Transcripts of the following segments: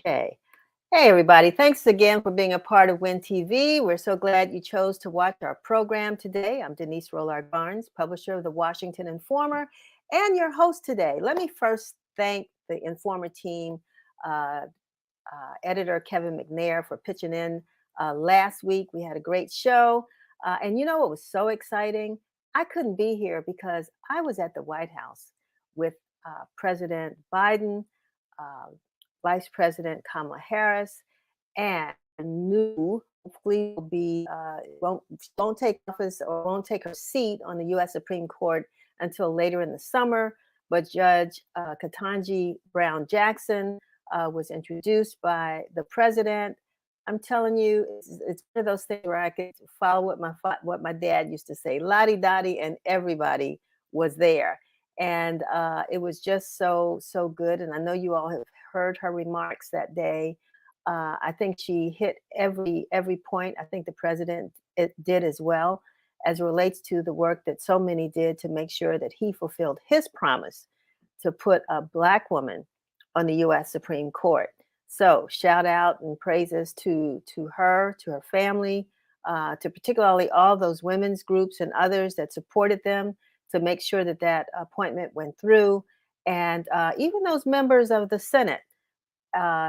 Okay. Hey, everybody. Thanks again for being a part of Win TV. We're so glad you chose to watch our program today. I'm Denise Rollard Barnes, publisher of the Washington Informer, and your host today. Let me first thank the Informer team, uh, editor Kevin McNair, for pitching in last week. We had a great show. And you know what was so exciting? I couldn't be here because I was at the White House with President Biden, uh, Vice President Kamala Harris, and new hopefully will be won't take office or won't take her seat on the U.S. Supreme Court until later in the summer. But Judge Ketanji Brown Jackson was introduced by the president. I'm telling you, it's one of those things where I could follow what my dad used to say, "Lottie Dottie," and everybody was there, and it was just so good. And I know you all have heard her remarks that day. I think she hit every point. I think the president did as well, as it relates to the work that so many did to make sure that he fulfilled his promise to put a Black woman on the U.S. Supreme Court. So shout out and praises to her, to her family, to particularly all those women's groups and others that supported them to make sure that that appointment went through, and even those members of the Senate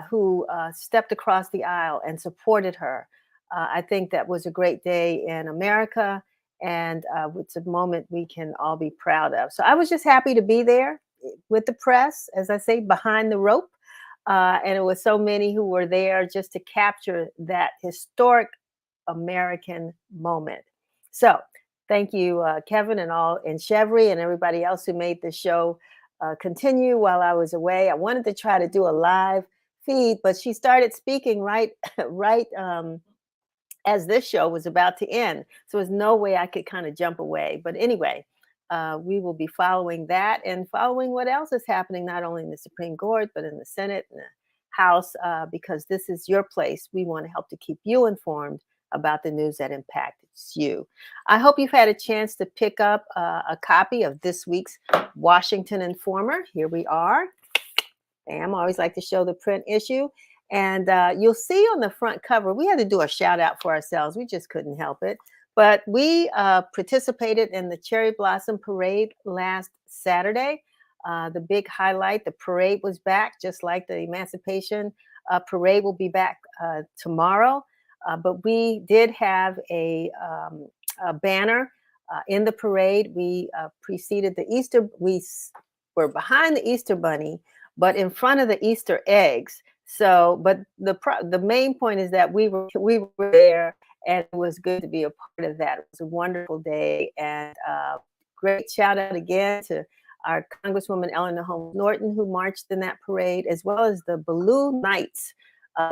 who stepped across the aisle and supported her. I think that was a great day in America, and it's a moment we can all be proud of. So I was just happy to be there with the press, as I say, behind the rope. And it was so many who were there just to capture that historic American moment. So thank you, Kevin, and Chevry and everybody else who made the show continue while I was away. I wanted to try to do a live feed, but she started speaking right right as this show was about to end. So there's no way I could kind of jump away. But anyway, we will be following that and following what else is happening, not only in the Supreme Court, but in the Senate and the House, because this is your place. We want to help to keep you informed about the news that impacts you. I hope you've had a chance to pick up a copy of this week's Washington Informer. Here we are. Bam, I always like to show the print issue. And you'll see on the front cover, we had to do a shout out for ourselves. We just couldn't help it. But we participated in the Cherry Blossom Parade last Saturday. The big highlight, the parade was back, just like the Emancipation Parade will be back tomorrow. But we did have a banner in the parade. We preceded the Easter, we were behind the Easter Bunny, but in front of the Easter eggs. So, but the main point is that we were there, and it was good to be a part of that. It was a wonderful day, and great shout out again to our Congresswoman Eleanor Holmes Norton, who marched in that parade, as well as the Balloon Knights.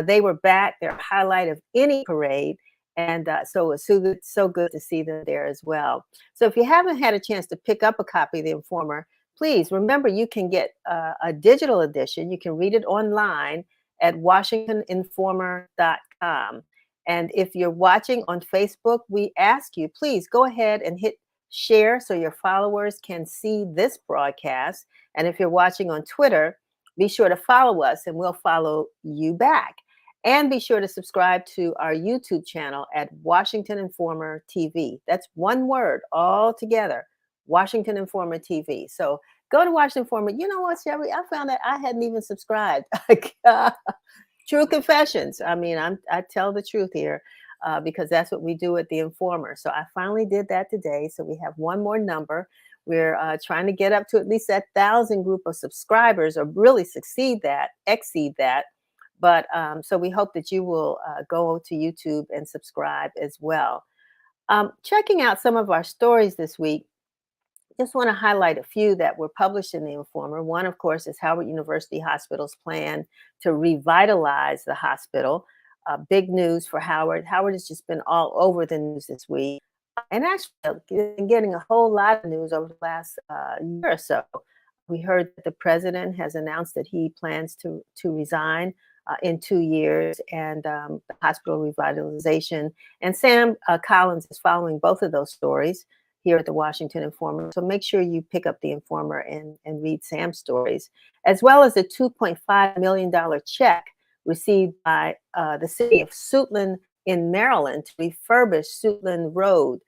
They were back. They're a highlight of any parade. And so it was so good to see them there as well. So if you haven't had a chance to pick up a copy of The Informer, please remember you can get a digital edition. You can read it online at WashingtonInformer.com. And if you're watching on Facebook, we ask you, please go ahead and hit share so your followers can see this broadcast. And if you're watching on Twitter, be sure to follow us and we'll follow you back. And be sure to subscribe to our YouTube channel at Washington Informer TV. That's one word all together, Washington Informer TV. So go to Washington Informer. You know what, Sherry? I found that I hadn't even subscribed. True confessions. I mean, I tell the truth here because that's what we do at The Informer. So I finally did that today. So we have one more number. We're trying to get up to at least that 1,000 group of subscribers, or really exceed that. But so we hope that you will go to YouTube and subscribe as well. Checking out some of our stories this week, just want to highlight a few that were published in The Informer. One, of course, is Howard University Hospital's plan to revitalize the hospital. Big news for Howard. Howard has just been all over the news this week. And actually, been getting a whole lot of news over the last year or so. We heard that the president has announced that he plans to resign in 2 years, and the hospital revitalization. And Sam Collins is following both of those stories here at the Washington Informer. So make sure you pick up the Informer and read Sam's stories, as well as a $2.5 million check received by the city of Suitland in Maryland to refurbish Suitland Road.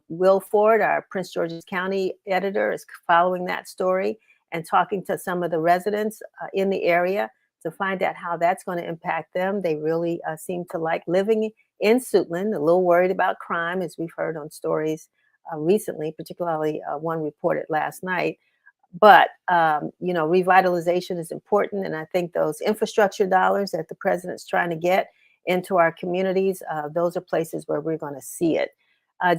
Will Ford, our Prince George's County editor, is following that story and talking to some of the residents in the area to find out how that's going to impact them. They really seem to like living in Suitland, a little worried about crime, as we've heard on stories recently, particularly one reported last night. But revitalization is important, and I think those infrastructure dollars that the president's trying to get into our communities, those are places where we're going to see it.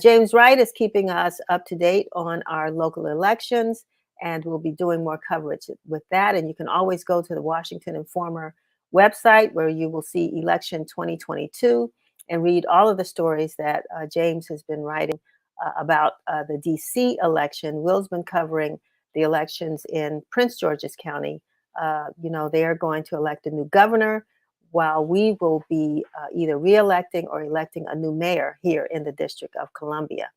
James Wright is keeping us up to date on our local elections, and we'll be doing more coverage with that. And you can always go to the Washington Informer website where you will see election 2022 and read all of the stories that James has been writing about the DC election. Will's been covering the elections in Prince George's County. They are going to elect a new governor, while we will be either re-electing or electing a new mayor here in the District of Columbia.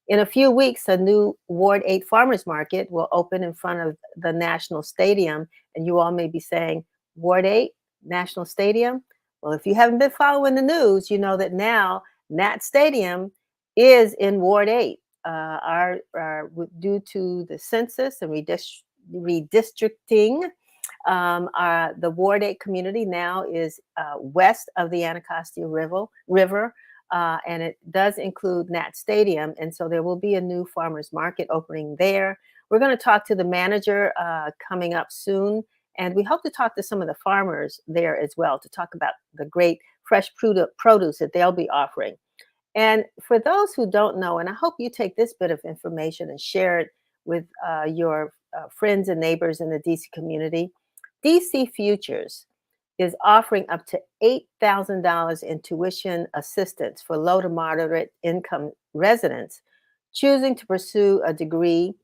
In a few weeks, a new Ward 8 Farmers Market will open in front of the National Stadium. And you all may be saying, Ward 8, National Stadium? Well, if you haven't been following the news, you know that now Nat Stadium is in Ward 8. Due to the census and redistricting, the Ward 8 community now is west of the Anacostia River, and it does include Nat Stadium. And so there will be a new farmers market opening there. We're going to talk to the manager coming up soon. And we hope to talk to some of the farmers there as well to talk about the great fresh produce that they'll be offering. And for those who don't know, and I hope you take this bit of information and share it with your friends and neighbors in the DC community, DC Futures is offering up to $8,000 in tuition assistance for low to moderate income residents choosing to pursue a degree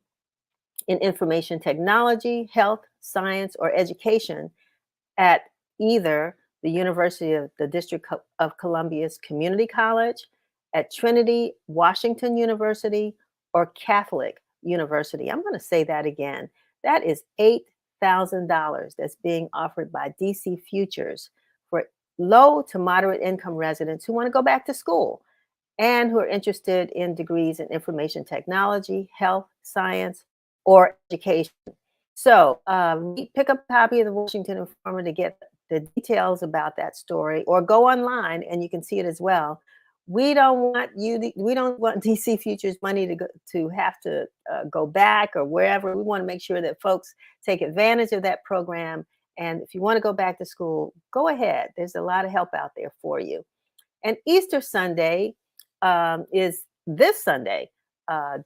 in information technology, health, science, or education at either the University of the District of Columbia's Community College, at Trinity Washington University, or Catholic University. I'm going to say that again. That is $8,000 that's being offered by DC Futures for low to moderate income residents who want to go back to school and who are interested in degrees in information technology, health, science, or education. So pick up a copy of the Washington Informer to get the details about that story, or go online and you can see it as well. We don't want DC Futures money to have to go back or wherever. We want to make sure that folks take advantage of that program. And if you want to go back to school, go ahead. There's a lot of help out there for you. And Easter Sunday is this Sunday,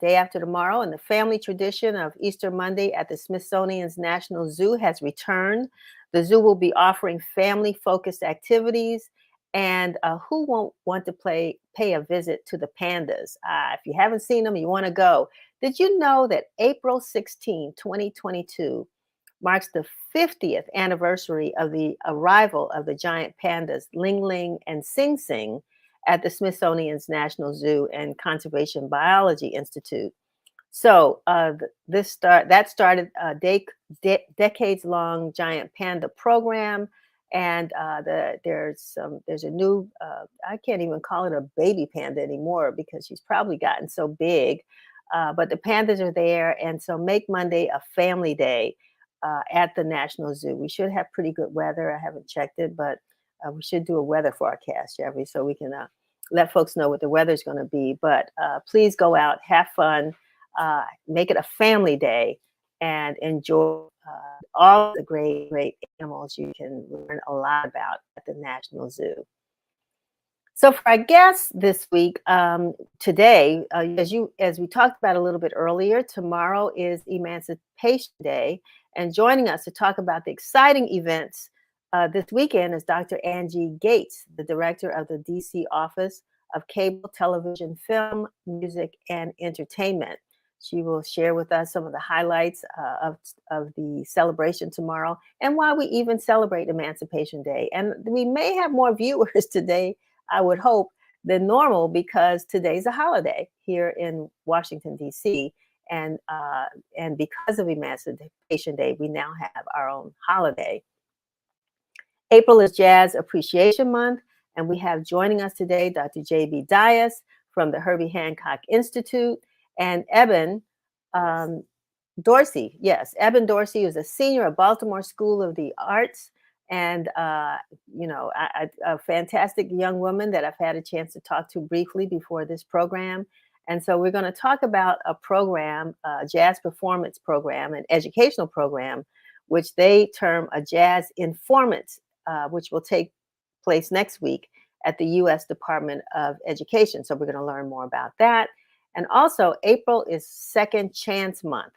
day after tomorrow, and the family tradition of Easter Monday at the Smithsonian's National Zoo has returned. The zoo will be offering family-focused activities, and who won't want to pay a visit to the pandas? If you haven't seen them, you want to go. Did you know that April 16, 2022 marks the 50th anniversary of the arrival of the giant pandas Ling Ling and Sing Sing at the Smithsonian's National Zoo and Conservation Biology Institute? So that started a decades-long giant panda program, and there's a new I can't even call it a baby panda anymore because she's probably gotten so big. But the pandas are there, and so make Monday a family day at the National Zoo. We should have pretty good weather. I haven't checked it, but we should do a weather forecast, Jeffrey, so we can let folks know what the weather's going to be. But please go out, have fun, make it a family day, and enjoy all the great animals you can learn a lot about at the National Zoo. So for our guests this week, today, as we talked about a little bit earlier, tomorrow is Emancipation Day, and joining us to talk about the exciting events this weekend is Dr. Angie Gates, the director of the DC Office of Cable, Television, Film, Music, and Entertainment. She will share with us some of the highlights of the celebration tomorrow and why we even celebrate Emancipation Day. And we may have more viewers today, I would hope, than normal, because today's a holiday here in Washington, D.C. And because of Emancipation Day, we now have our own holiday. April is Jazz Appreciation Month, and we have joining us today Dr. J.B. Dias from the Herbie Hancock Institute, and Eben Dorsey. Yes, Eben Dorsey is a senior at Baltimore School of the Arts, and a fantastic young woman that I've had a chance to talk to briefly before this program. And so we're going to talk about a program, a jazz performance program, an educational program, which they term a jazz informant, which will take place next week at the U.S. Department of Education. So we're going to learn more about that. And also, April is Second Chance Month.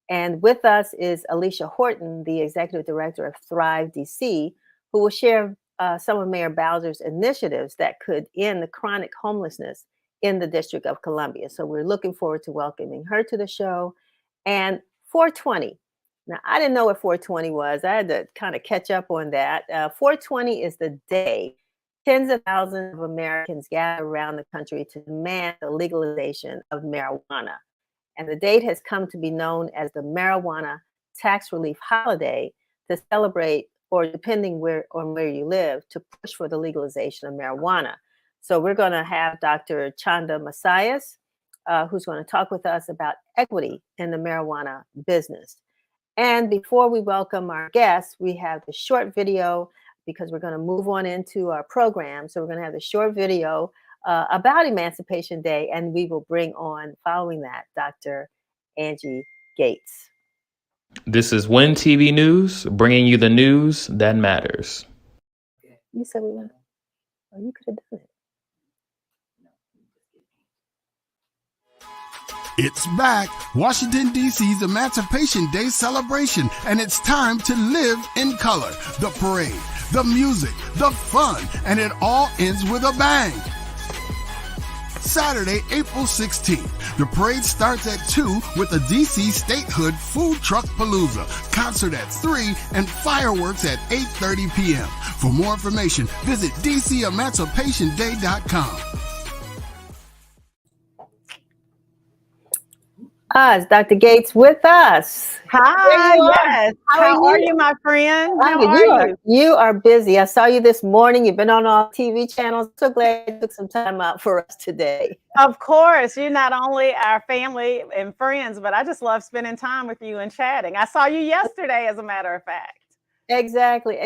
And with us is Alicia Horton, the executive director of Thrive DC, who will share some of Mayor Bowser's initiatives that could end the chronic homelessness in the District of Columbia. So we're looking forward to welcoming her to the show. And 420. Now, I didn't know what 420 was. I had to kind of catch up on that. 420 is the day tens of thousands of Americans gather around the country to demand the legalization of marijuana. And the date has come to be known as the Marijuana Tax Relief Holiday to celebrate, or depending on where you live, to push for the legalization of marijuana. So we're going to have Dr. Chanda Macias, who's going to talk with us about equity in the marijuana business. And before we welcome our guests, we have the short video because we're going to move on into our program. So we're going to have the short video about Emancipation Day, and we will bring on, following that, Dr. Angie Gates. This is Win TV News, bringing you the news that matters. You said we went. Oh, you could have done it. It's back, Washington, D.C.'s Emancipation Day celebration, and it's time to live in color. The parade, the music, the fun, and it all ends with a bang. Saturday, April 16th. The parade starts at 2 with the D.C. Statehood Food Truck Palooza, concert at 3, and fireworks at 8:30 p.m. For more information, visit DCEmancipationDay.com. Is Dr. Gates with us? Hi, yes. How are you, my friend? How are you? You are busy. I saw you this morning. You've been on all TV channels. So glad you took some time out for us today. Of course. You're not only our family and friends, but I just love spending time with you and chatting. I saw you yesterday, as a matter of fact. Exactly.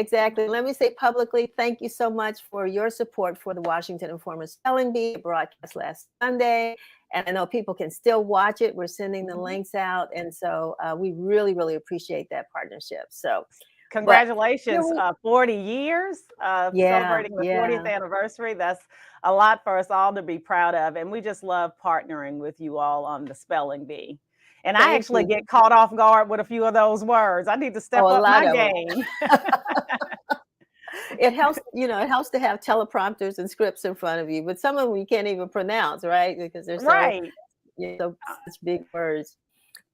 Let me say publicly, thank you so much for your support for the Washington Informer Spelling Bee broadcast last Sunday. And I know people can still watch it. We're sending the links out. And so we really, really appreciate that partnership. So congratulations, 40 years celebrating the 40th anniversary. That's a lot for us all to be proud of. And we just love partnering with you all on the Spelling Bee. And I actually get caught off guard with a few of those words. I need to step up my game. It helps, it helps to have teleprompters and scripts in front of you, but some of them you can't even pronounce, right? Because they're such big words.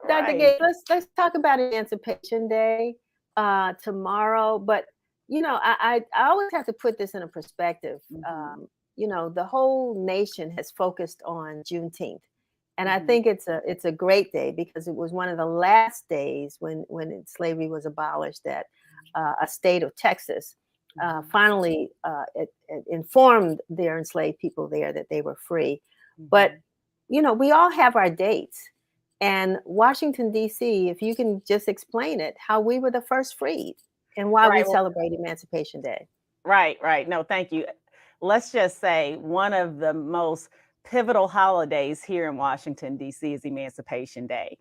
Dr. Gates, let's talk about Emancipation Day tomorrow. But I always have to put this in a perspective. The whole nation has focused on Juneteenth. And I think it's a great day because it was one of the last days when slavery was abolished that a state of Texas finally it informed their enslaved people there that they were free. But, we all have our dates. And Washington, D.C., if you can just explain it, how we were the first freed and why we celebrate Emancipation Day. Right. No, thank you. Let's just say one of the most pivotal holidays here in Washington, D.C. is Emancipation Day.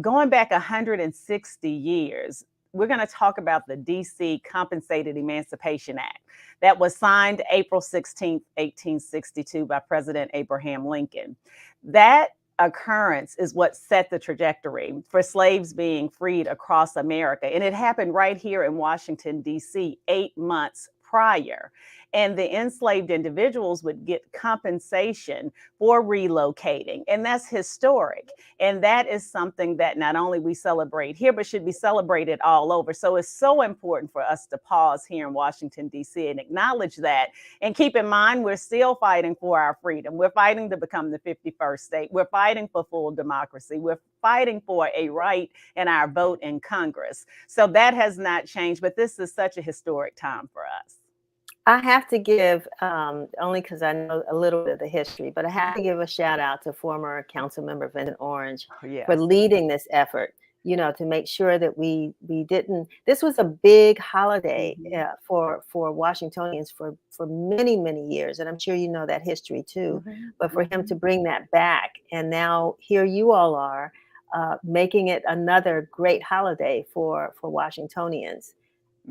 Going back 160 years, we're going to talk about the D.C. Compensated Emancipation Act that was signed April 16th, 1862 by President Abraham Lincoln. That occurrence is what set the trajectory for slaves being freed across America. And it happened right here in Washington, D.C. 8 months prior. and the enslaved individuals would get compensation for relocating. And that's historic. And that is something that not only we celebrate here, but should be celebrated all over. So it's so important for us to pause here in Washington, D.C. and acknowledge that. And keep in mind, we're still fighting for our freedom. We're fighting to become the 51st state. We're fighting for full democracy. We're fighting for a right in our vote in Congress. So that has not changed, but this is such a historic time for us. I have to give, only because I know a little bit of the history, but I have to give a shout out to former council member Vincent Orange for leading this effort, to make sure that we didn't, this was a big holiday for Washingtonians for many, many years. And I'm sure you know that history too, but for him to bring that back. And now here you all are making it another great holiday for Washingtonians.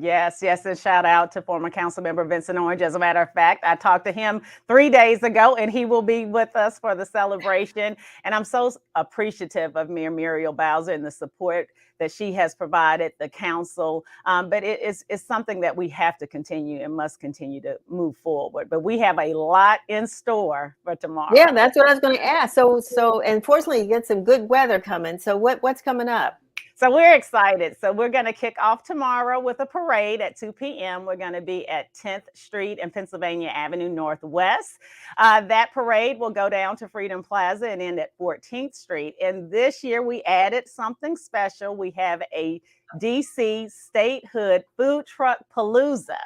Yes, and shout out to former council member Vincent Orange. As a matter of fact, I talked to him 3 days ago, and he will be with us for the celebration. And I'm so appreciative of Mayor Muriel Bowser and the support that she has provided the council. But it's something that we have to continue and must continue to move forward. But we have a lot in store for tomorrow. Yeah, that's what I was going to ask. So unfortunately, you get some good weather coming. So what's coming up? So we're excited. So we're going to kick off tomorrow with a parade at 2 p.m. We're going to be at 10th Street and Pennsylvania Avenue Northwest. That parade will go down to Freedom Plaza and end at 14th Street. And this year we added something special. We have a DC Statehood Food Truck Palooza.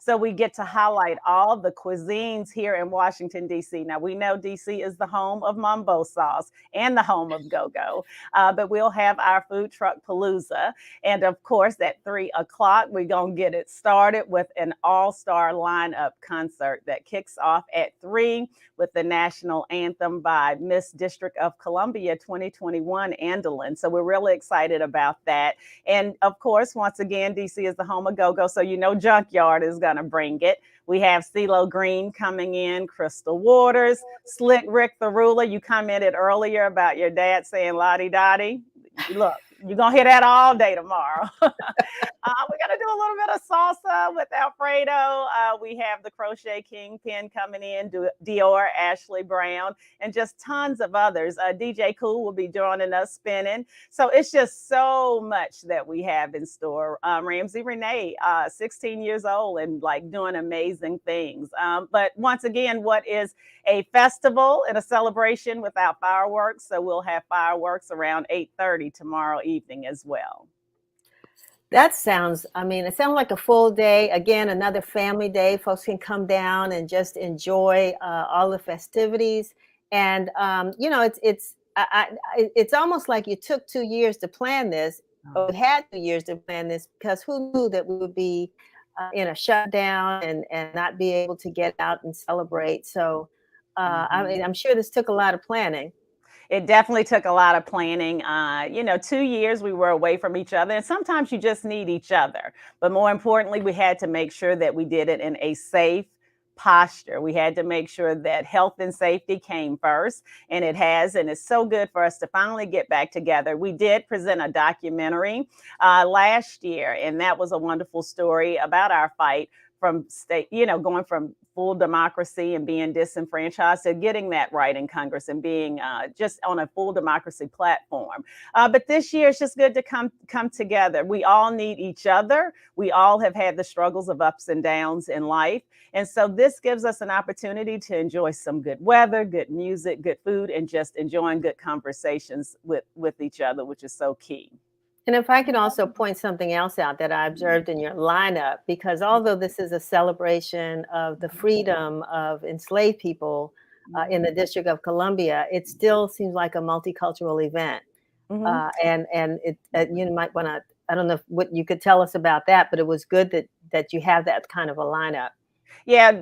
So we get to highlight all the cuisines here in Washington, D.C. Now, we know D.C. is the home of Mambo sauce and the home of go-go, but we'll have our food truck palooza. And of course, at 3 o'clock, we're going to get it started with an all-star lineup concert that kicks off at 3 with the national anthem by Miss District of Columbia 2021, Andolin. So we're really excited about that. And of course, once again, D.C. is the home of go-go, so Junkyard is going to bring it. We have CeeLo Green coming in, Crystal Waters, Slick Rick the Ruler. You commented earlier about your dad saying lottie dottie. Look, you're going to hear that all day tomorrow. We're going to do a little bit of salsa with Alfredo. We have the Crochet Kingpin coming in, Dior, Ashley Brown, and just tons of others. DJ Cool will be joining us spinning. So it's just so much that we have in store. Ramsey Renee, 16 years old and doing amazing things. But once again, what is a festival and a celebration without fireworks? So we'll have fireworks around 8:30 tomorrow evening as well. That sounds, it sounds like a full day. Again, another family day. Folks can come down and just enjoy all the festivities. And, it's almost like you took 2 years to plan this, or had 2 years to plan this, because who knew that we would be in a shutdown and not be able to get out and celebrate. So, I'm sure this took a lot of planning. It definitely took a lot of planning. 2 years we were away from each other, and sometimes you just need each other. But more importantly, we had to make sure that we did it in a safe posture. We had to make sure that health and safety came first, and it has, and it's so good for us to finally get back together. We did present a documentary last year, and that was a wonderful story about our fight from going from full democracy and being disenfranchised to getting that right in Congress and being just on a full democracy platform. But this year, it's just good to come together. We all need each other. We all have had the struggles of ups and downs in life. And so this gives us an opportunity to enjoy some good weather, good music, good food, and just enjoying good conversations with each other, which is so key. And if I can also point something else out that I observed in your lineup, because although this is a celebration of the freedom of enslaved people in the District of Columbia, it still seems like a multicultural event. And you might want to, I don't know what you could tell us about that, but it was good that you have that kind of a lineup. Yeah,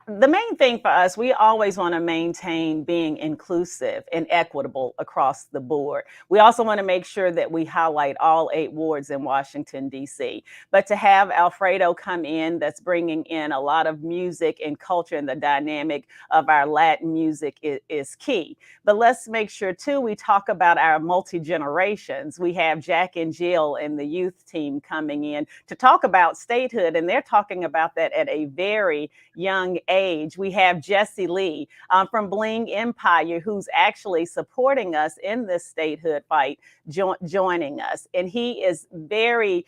The main thing for us, we always want to maintain being inclusive and equitable across the board. We also want to make sure that we highlight all 8 wards in Washington, D.C. But to have Alfredo come in, that's bringing in a lot of music and culture, and the dynamic of our Latin music is key. But let's make sure, too, we talk about our multi-generations. We have Jack and Jill and the youth team coming in to talk about statehood, and they're talking about that at a very young age. We have Jesse Lee from Bling Empire, who's actually supporting us in this statehood fight, joining us. And he is very,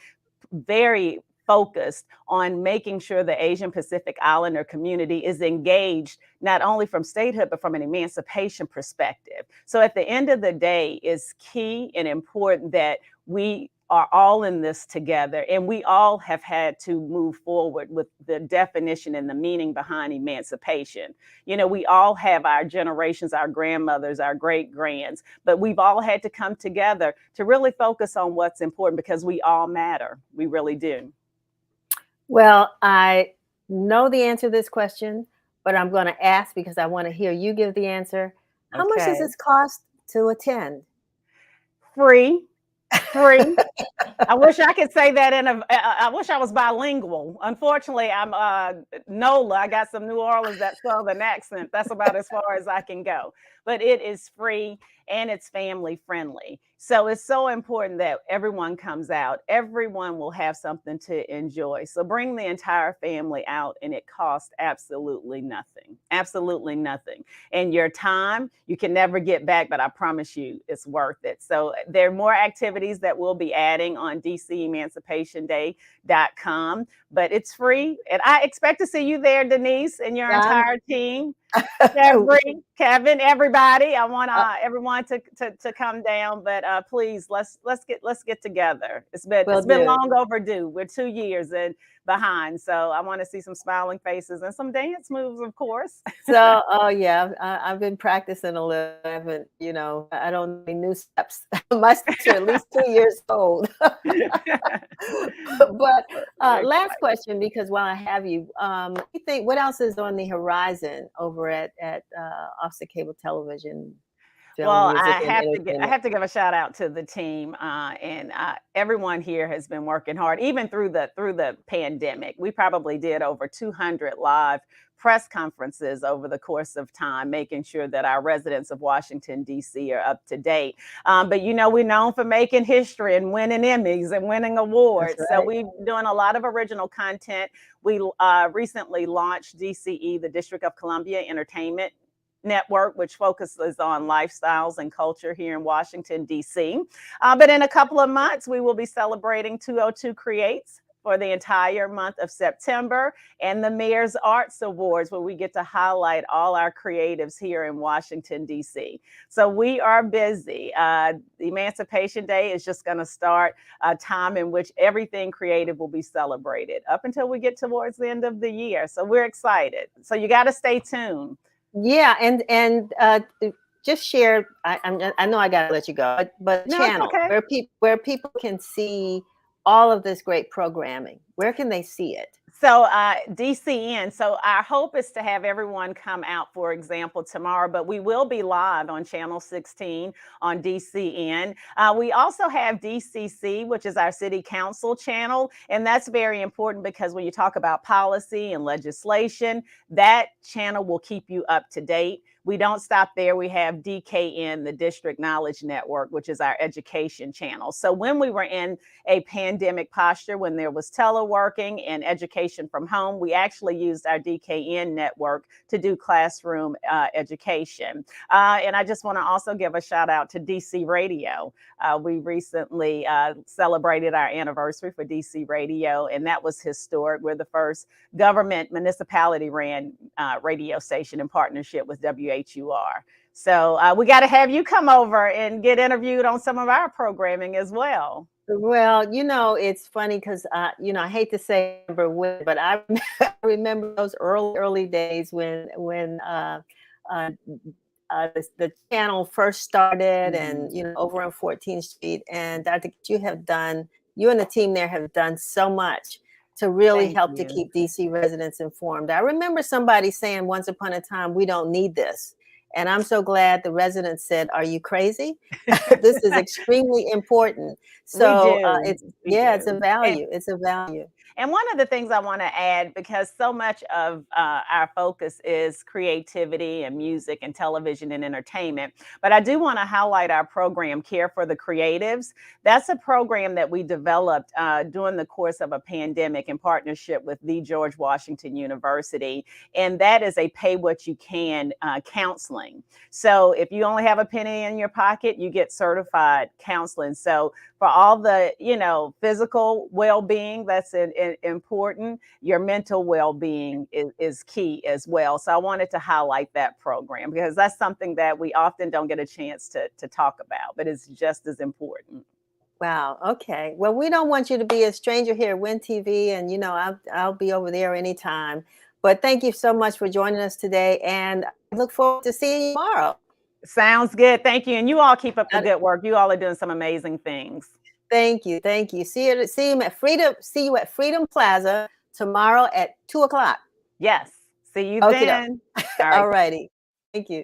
very focused on making sure the Asian Pacific Islander community is engaged, not only from statehood, but from an emancipation perspective. So at the end of the day, it's key and important that we are all in this together, and we all have had to move forward with the definition and the meaning behind emancipation. You know, we all have our generations, our grandmothers, our great grands, but we've all had to come together to really focus on what's important, because we all matter. We really do. Well, I know the answer to this question, but I'm going to ask because I want to hear you give the answer. How much does this cost to attend? Free. I wish I could say that I wish I was bilingual. Unfortunately, I'm NOLA. I got some New Orleans, that Southern accent. That's about as far as I can go. But it is free and it's family friendly. So it's so important that everyone comes out. Everyone will have something to enjoy. So bring the entire family out, and it costs absolutely nothing. Absolutely nothing. And your time, you can never get back, but I promise you it's worth it. So there are more activities that we'll be adding on DCEmancipationDay.com, but it's free. And I expect to see you there, Denise, and your entire team. Kevin, everybody. I want everyone to come down, but please let's get together. It's been long overdue. We're 2 years and behind, so I want to see some smiling faces and some dance moves, of course. So, I've been practicing a little. I haven't, I don't need new steps. My steps are at least 2 years old. But last question, because while I have you, you think what else is on the horizon over at Offset Cable Television? Well, I have to give a shout out to the team, and everyone here has been working hard, even through the pandemic. We probably did over 200 live press conferences over the course of time, making sure that our residents of Washington, D.C. are up to date. But we're known for making history and winning Emmys and winning awards. Right. So we're doing a lot of original content. We recently launched DCE, the District of Columbia Entertainment Network, which focuses on lifestyles and culture here in Washington, D.C. But in a couple of months, we will be celebrating 202 Creates for the entire month of September, and the Mayor's Arts Awards, where we get to highlight all our creatives here in Washington, D.C. So we are busy. Emancipation Day is just going to start a time in which everything creative will be celebrated up until we get towards the end of the year. So we're excited. So you got to stay tuned. Yeah, and just share. I know I gotta let you go, but no, channel where people can see all of this great programming. Where can they see it? So DCN. So our hope is to have everyone come out, for example, tomorrow, but we will be live on Channel 16 on DCN. We also have DCC, which is our city council channel. And that's very important because when you talk about policy and legislation, that channel will keep you up to date. We don't stop there. We have DKN, the District Knowledge Network, which is our education channel. So when we were in a pandemic posture, when there was teleworking and education from home, we actually used our DKN network to do classroom education. And I just want to also give a shout out to DC Radio. We recently celebrated our anniversary for DC Radio, and that was historic. We're the first government municipality ran radio station in partnership with WHUR. So we got to have you come over and get interviewed on some of our programming as well. Well, it's funny because, I hate to say when, but I remember those early days when the channel first started, and, over on 14th Street. And I think you and the team there have done so much to really Thank help to you. keep DC residents informed. I remember somebody saying once upon a time, we don't need this. And I'm so glad the residents said, are you crazy? This is extremely important. We So do. We it's a do. value. It's a value. And one of the things I want to add, because so much of our focus is creativity and music and television and entertainment, but I do want to highlight our program, Care for the Creatives. That's a program that we developed during the course of a pandemic in partnership with the George Washington University. And that is a pay what you can counseling. So if you only have a penny in your pocket, you get certified counseling. So for all the, physical well-being, that's important. Your mental well-being is key as well. So I wanted to highlight that program because that's something that we often don't get a chance to talk about, but it's just as important. Wow. Okay. Well, we don't want you to be a stranger here at Win TV, and I'll be over there anytime. But thank you so much for joining us today, and I look forward to seeing you tomorrow. Sounds good. Thank you. And you all keep up the good work. You all are doing some amazing things. Thank you. Thank you. See you at Freedom. See you at Freedom Plaza tomorrow at 2:00. Yes. See you Okay. then. All righty. Thank you.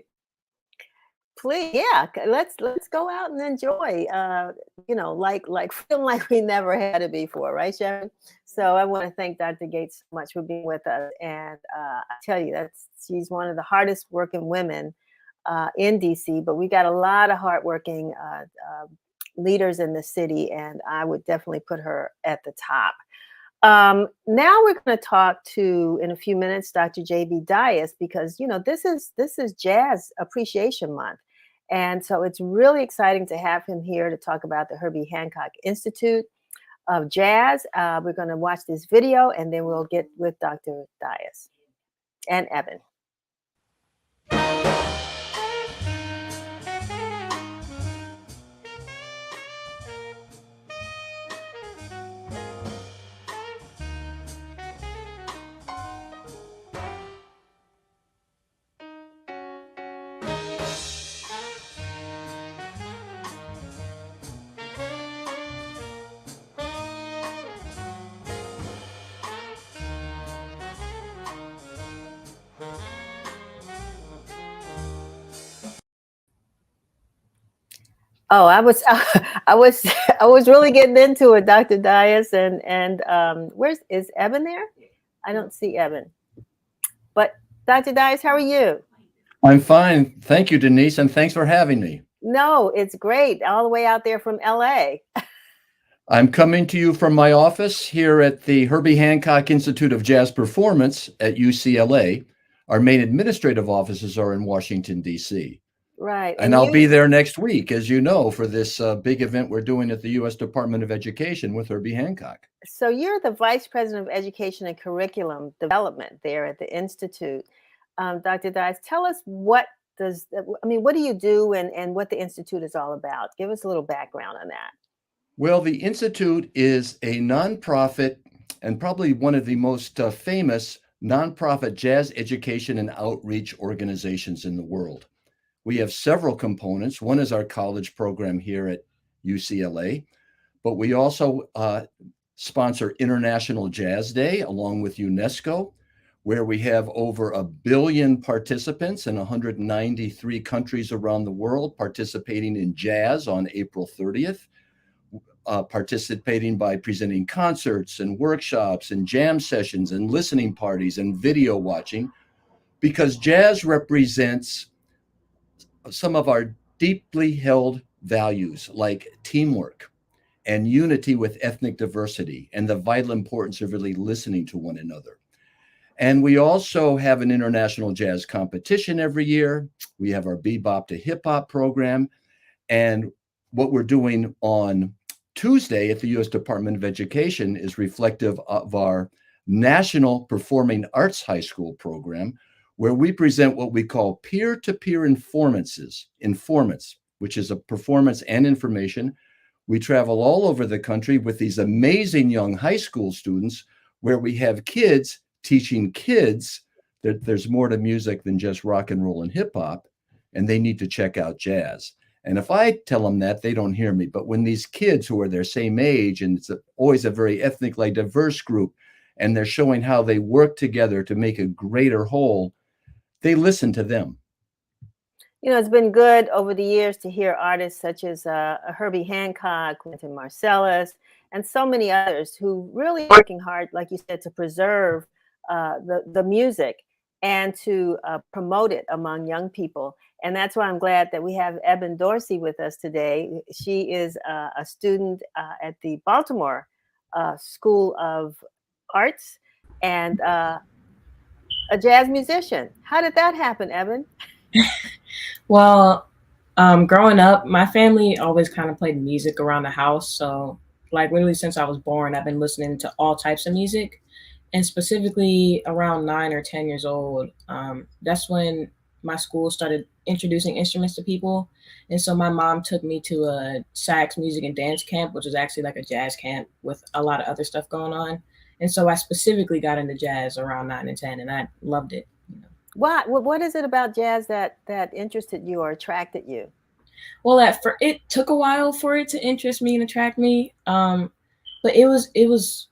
Please, yeah. Let's go out and enjoy. Like freedom, like we never had it before, right, Sharon? So I want to thank Dr. Gates so much for being with us, and I tell you, she's one of the hardest working women in DC. But we got a lot of hardworking leaders in the city, and I would definitely put her at the top. Now we're going to talk to, in a few minutes, Dr. J.B. Dias, because this is Jazz Appreciation Month, and so it's really exciting to have him here to talk about the Herbie Hancock Institute of Jazz. We're going to watch this video, and then we'll get with Dr. Dias and Evan. Oh, I was really getting into it, Dr. Dias, and is Evan there? I don't see Evan. But Dr. Dias, how are you? I'm fine. Thank you, Denise, and thanks for having me. No, it's great. All the way out there from LA. I'm coming to you from my office here at the Herbie Hancock Institute of Jazz Performance at UCLA. Our main administrative offices are in Washington, D.C. Right. And I'll be there next week, as you know, for this big event we're doing at the U.S. Department of Education with Herbie Hancock. So you're the Vice President of Education and Curriculum Development there at the Institute. Dr. Dias, tell us what do you do and what the Institute is all about? Give us a little background on that. Well, the Institute is a nonprofit and probably one of the most famous nonprofit jazz education and outreach organizations in the world. We have several components. One is our college program here at UCLA, but we also sponsor International Jazz Day along with UNESCO, where we have over 1 billion participants in 193 countries around the world participating in jazz on April 30th, participating by presenting concerts and workshops and jam sessions and listening parties and video watching, because jazz represents some of our deeply held values like teamwork and unity with ethnic diversity and the vital importance of really listening to one another. And we also have an international jazz competition every year. We have our bebop to hip hop program. And what we're doing on Tuesday at the U.S. Department of Education is reflective of our National Performing Arts High School program, where we present what we call peer-to-peer informants, which is a performance and information. We travel all over the country with these amazing young high school students where we have kids teaching kids that there's more to music than just rock and roll and hip hop, and they need to check out jazz. And if I tell them that, they don't hear me. But when these kids who are their same age, and it's always a very ethnically diverse group, and they're showing how they work together to make a greater whole, they listen to them. You know, it's been good over the years to hear artists such as Herbie Hancock, Quentin Marcellus, and so many others who really working hard, like you said, to preserve the music and to promote it among young people. And that's why I'm glad that we have Eben Dorsey with us today. She is a student at the Baltimore School of Arts and a jazz musician. How did that happen, Eben? Well, growing up, my family always kind of played music around the house. So, like, literally since I was born, I've been listening to all types of music. And specifically around 9 or 10 years old, that's when my school started introducing instruments to people. And so my mom took me to a sax music and dance camp, which was actually like a jazz camp with a lot of other stuff going on. And so I specifically got into jazz around 9 and 10, and I loved it. Why? What is it about jazz that interested you or attracted you? Well, it took a while for it to interest me and attract me, but it was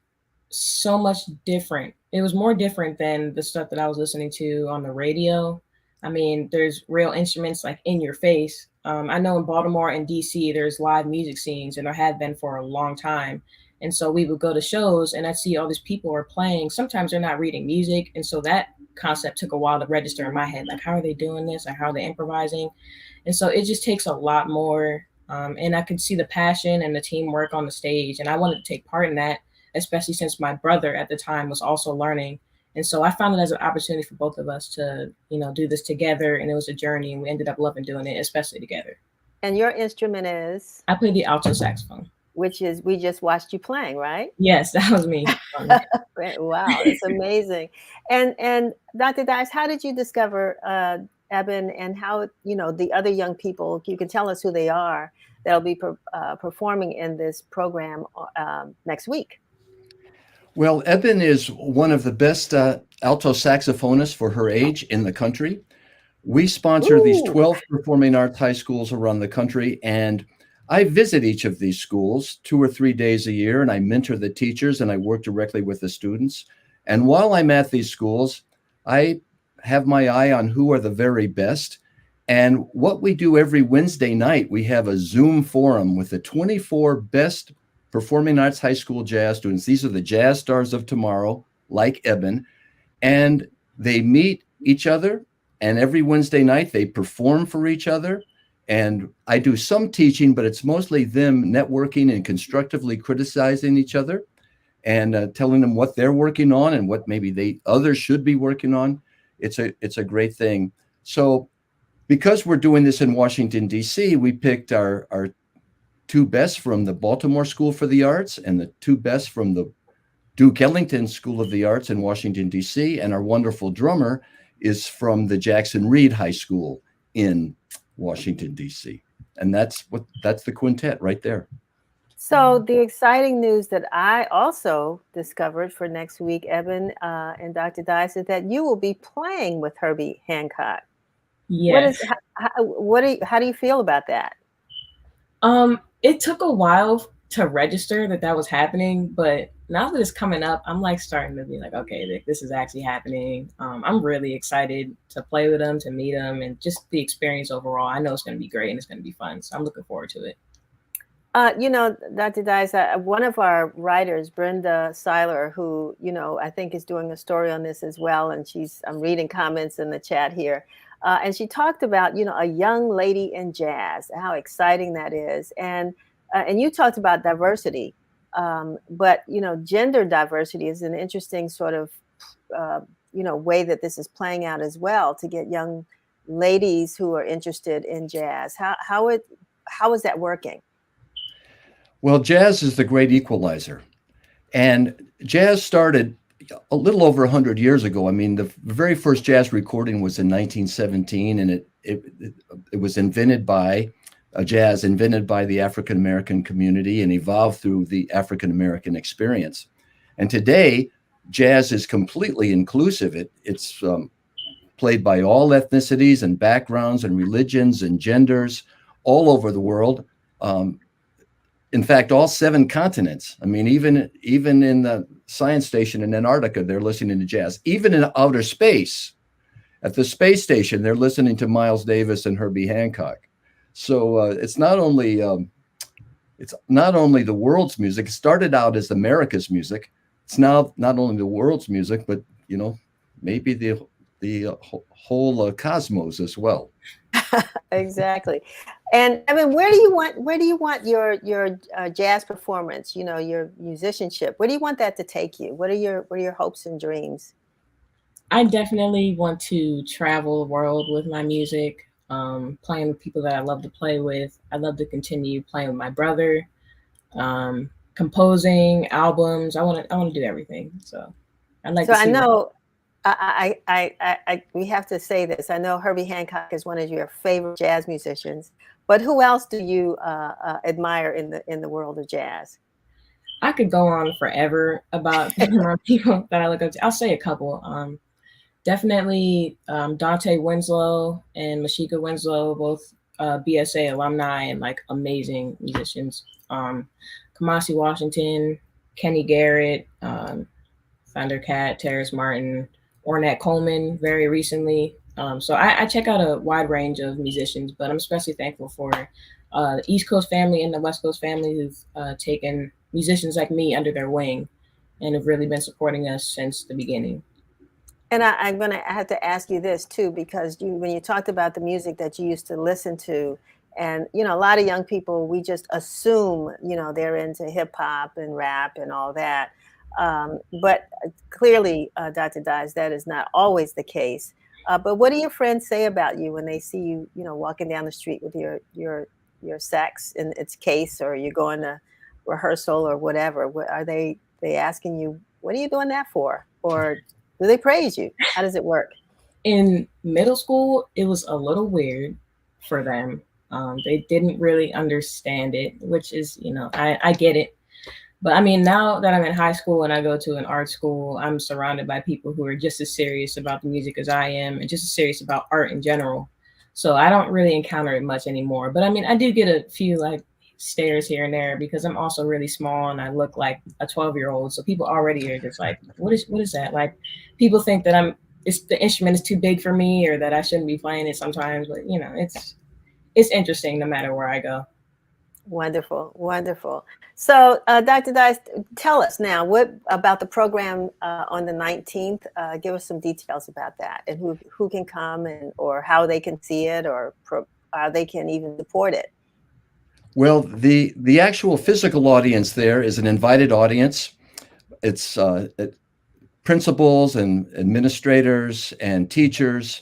so much different. It was more different than the stuff that I was listening to on the radio. I mean, there's real instruments like in your face. I know in Baltimore and DC, there's live music scenes, and there had been for a long time. And so we would go to shows, and I'd see all these people are playing. Sometimes they're not reading music, and so that concept took a while to register in my head. Like, how are they doing this? Like, how are they improvising? And so it just takes a lot more. And I could see the passion and the teamwork on the stage, and I wanted to take part in that, especially since my brother at the time was also learning. And so I found it as an opportunity for both of us to, do this together. And it was a journey, and we ended up loving doing it, especially together. And your instrument is? I play the alto saxophone. Which is, we just watched you playing, right? Yes, that was me. Wow, it's amazing. And Dr. Dice, how did you discover Eben, and how, the other young people, you can tell us who they are, that'll be performing in this program next week? Well, Eben is one of the best alto saxophonists for her age in the country. We sponsor these 12 performing arts high schools around the country, and I visit each of these schools 2 or 3 days a year, and I mentor the teachers, and I work directly with the students. And while I'm at these schools, I have my eye on who are the very best. And what we do every Wednesday night, we have a Zoom forum with the 24 best performing arts high school jazz students. These are the jazz stars of tomorrow, like Eben, and they meet each other. And every Wednesday night, they perform for each other. And I do some teaching, but it's mostly them networking and constructively criticizing each other and telling them what they're working on and what maybe others should be working on. It's a great thing. So because we're doing this in Washington, D.C., we picked our 2 best from the Baltimore School for the Arts and the 2 best from the Duke Ellington School of the Arts in Washington, D.C. And our wonderful drummer is from the Jackson Reed High School in Washington, D.C. And that's the quintet right there. So the exciting news that I also discovered for next week, Eben and Dr. Dice, is that you will be playing with Herbie Hancock. Yes. How do you feel about that? It took a while to register that was happening, but now that it's coming up, I'm like starting to be like, okay, this is actually happening. I'm really excited to play with them, to meet them, and just the experience overall. I know it's going to be great and it's going to be fun. So I'm looking forward to it. Dr. Dice, one of our writers, Brenda Seiler, who, I think is doing a story on this as well. And I'm reading comments in the chat here. And she talked about, a young lady in jazz, how exciting that is. And you talked about diversity. But, gender diversity is an interesting sort of, way that this is playing out as well, to get young ladies who are interested in jazz. How is that working? Well, jazz is the great equalizer. And jazz started a little over 100 years ago. I mean, the very first jazz recording was in 1917, and it was invented by the African American community and evolved through the African American experience. And today, jazz is completely inclusive. It's played by all ethnicities and backgrounds and religions and genders all over the world. in fact, all 7 continents. I mean, even in the science station in Antarctica, they're listening to jazz. Even in outer space, at the space station, they're listening to Miles Davis and Herbie Hancock. So it's not only the world's music. It started out as America's music. It's now not only the world's music, but maybe the whole cosmos as well. Exactly. And I mean, where do you want your jazz performance, your musicianship, where do you want that to take you? What are your hopes and dreams? I definitely want to travel the world with my music, playing with people that I love to play with. I love to continue playing with my brother, composing albums. I want to do everything. So I'd like to see. I know we have to say this. I know Herbie Hancock is one of your favorite jazz musicians, but who else do you admire in the world of jazz? I could go on forever about people that I look up to. I'll say a couple. Definitely Dante Winslow and Mashika Winslow, both BSA alumni and like amazing musicians. Kamasi Washington, Kenny Garrett, Thundercat, Terrace Martin, Ornette Coleman very recently. So I check out a wide range of musicians, but I'm especially thankful for the East Coast family and the West Coast family who've taken musicians like me under their wing and have really been supporting us since the beginning. And I'm going to have to ask you this too, because when you talked about the music that you used to listen to, and a lot of young people, we just assume they're into hip hop and rap and all that, but clearly, Dr. Dias, that is not always the case. But what do your friends say about you when they see you, walking down the street with your sax in its case, or you're going to rehearsal or whatever? Are they asking you, what are you doing that for, or do they praise you? How does it work? In middle school, it was a little weird for them. They didn't really understand it, which is, I get it. But I mean, now that I'm in high school and I go to an art school, I'm surrounded by people who are just as serious about the music as I am and just as serious about art in general. So I don't really encounter it much anymore. But I mean, I do get a few like stares here and there because I'm also really small and I look like a 12-year-old. So people already are just like, what is that? Like, people think that the instrument is too big for me or that I shouldn't be playing it sometimes. But it's interesting no matter where I go. Wonderful, wonderful. So, Dr. Dias, tell us now what about the program on the 19th. Give us some details about that, and who can come, or how they can see it, or how they can even support it. Well, the actual physical audience there is an invited audience. It's principals and administrators and teachers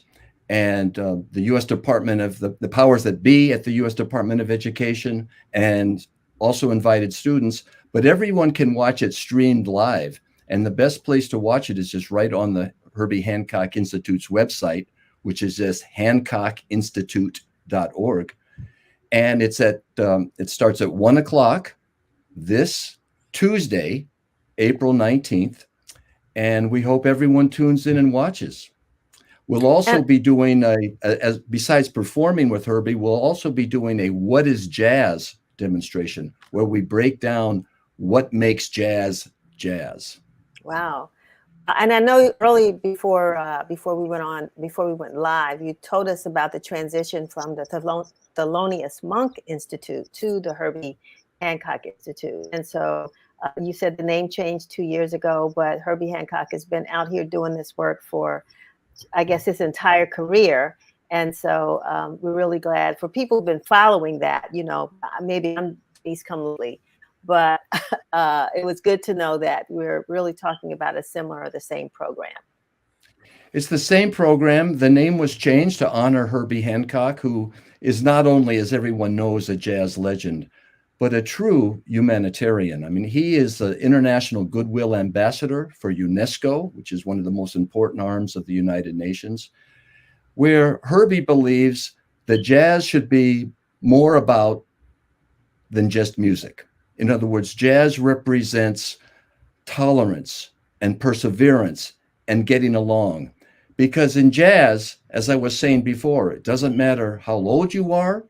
and the U.S. Department of the powers that be at the U.S. Department of Education, and also invited students. But everyone can watch it streamed live. And the best place to watch it is just right on the Herbie Hancock Institute's website, which is just hancockinstitute.org. And it starts at 1:00 this Tuesday, April 19th. And we hope everyone tunes in and watches. We'll also be doing besides performing with Herbie, we'll also be doing a What is Jazz demonstration where we break down what makes jazz jazz. Wow. And I know early before we went live, you told us about the transition from the Thelonious Monk Institute to the Herbie Hancock Institute. And so you said the name changed 2 years ago, but Herbie Hancock has been out here doing this work for, I guess, his entire career. And so we're really glad for people who've been following that. Maybe I'm East Cumberland, but it was good to know that we're really talking about a similar or the same program. It's the same program. The name was changed to honor Herbie Hancock, who is not only, as everyone knows, a jazz legend, but a true humanitarian. I mean, he is the International Goodwill Ambassador for UNESCO, which is one of the most important arms of the United Nations, where Herbie believes that jazz should be more about than just music. In other words, jazz represents tolerance and perseverance and getting along. Because in jazz, as I was saying before, it doesn't matter how old you are,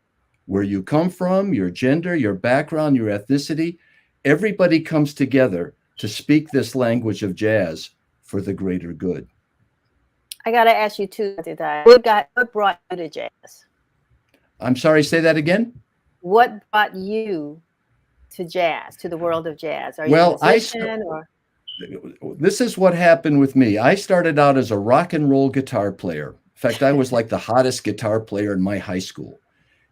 where you come from, your gender, your background, your ethnicity. Everybody comes together to speak this language of jazz for the greater good. I got to ask you too, what brought you to jazz? I'm sorry, say that again? What brought you to jazz, to the world of jazz? Are you Well, a musician or? This is what happened with me. I started out as a rock and roll guitar player. In fact, I was like the hottest guitar player in my high school.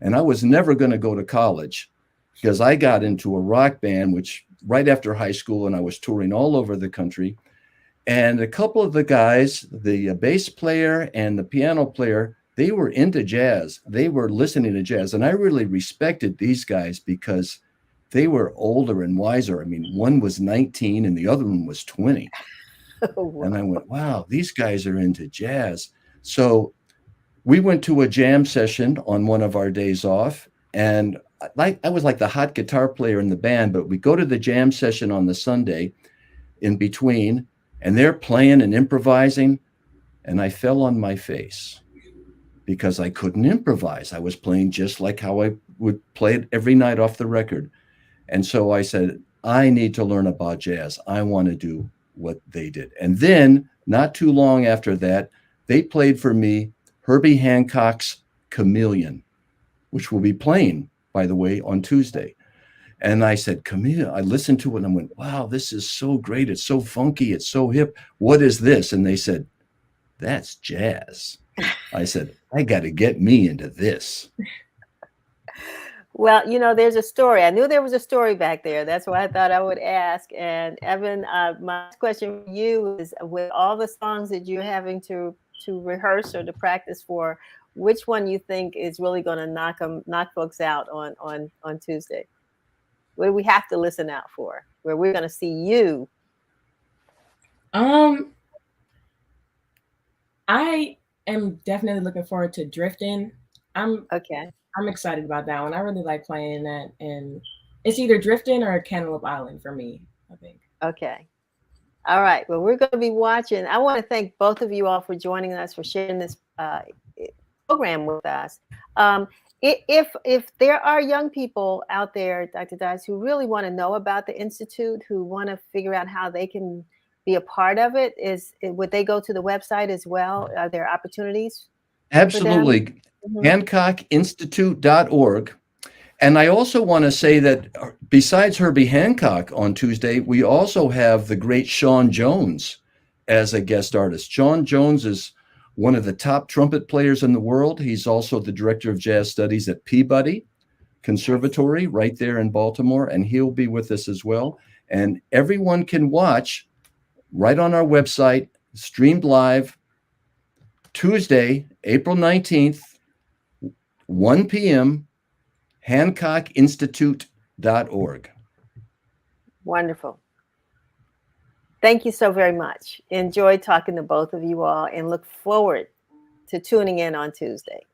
And I was never going to go to college because I got into a rock band, which right after high school, and I was touring all over the country. And a couple of the guys, the bass player and the piano player, they were into jazz. They were listening to jazz. And I really respected these guys because they were older and wiser. I mean, one was 19 and the other one was 20. Oh, wow. And I went, wow, these guys are into jazz. So we went to a jam session on one of our days off. And I was like the hot guitar player in the band, but we go to the jam session on the Sunday in between, and they're playing and improvising. And I fell on my face because I couldn't improvise. I was playing just like how I would play it every night off the record. And so I said, I need to learn about jazz. I want to do what they did. And then not too long after that, they played for me Herbie Hancock's Chameleon, which will be playing, by the way, on Tuesday. And I said, Chameleon. I listened to it and I went, wow, this is so great. It's so funky. It's so hip. What is this? And they said, that's jazz. I said, I got to get me into this. Well, there's a story. I knew there was a story back there. That's why I thought I would ask. And Evan, my question for you is, with all the songs that you're having to rehearse or to practice for, which one you think is really going to knock folks out on Tuesday? What do we have to listen out for? Where we're going to see you? I am definitely looking forward to Drifting. Okay. I'm excited about that one. I really like playing that, and it's either Drifting or Cantaloupe Island for me, I think. Okay. All right. Well, we're going to be watching. I want to thank both of you all for joining us, for sharing this program with us. If there are young people out there, Dr. Dice, who really want to know about the Institute, who want to figure out how they can be a part of it, would they go to the website as well? Are there opportunities? Absolutely. HancockInstitute.org. And I also want to say that besides Herbie Hancock on Tuesday, we also have the great Sean Jones as a guest artist. Sean Jones is one of the top trumpet players in the world. He's also the director of jazz studies at Peabody Conservatory right there in Baltimore, and he'll be with us as well. And everyone can watch right on our website, streamed live, Tuesday, April 19th, 1 p.m., HancockInstitute.org. Wonderful. Thank you so very much. Enjoyed talking to both of you all and look forward to tuning in on Tuesday.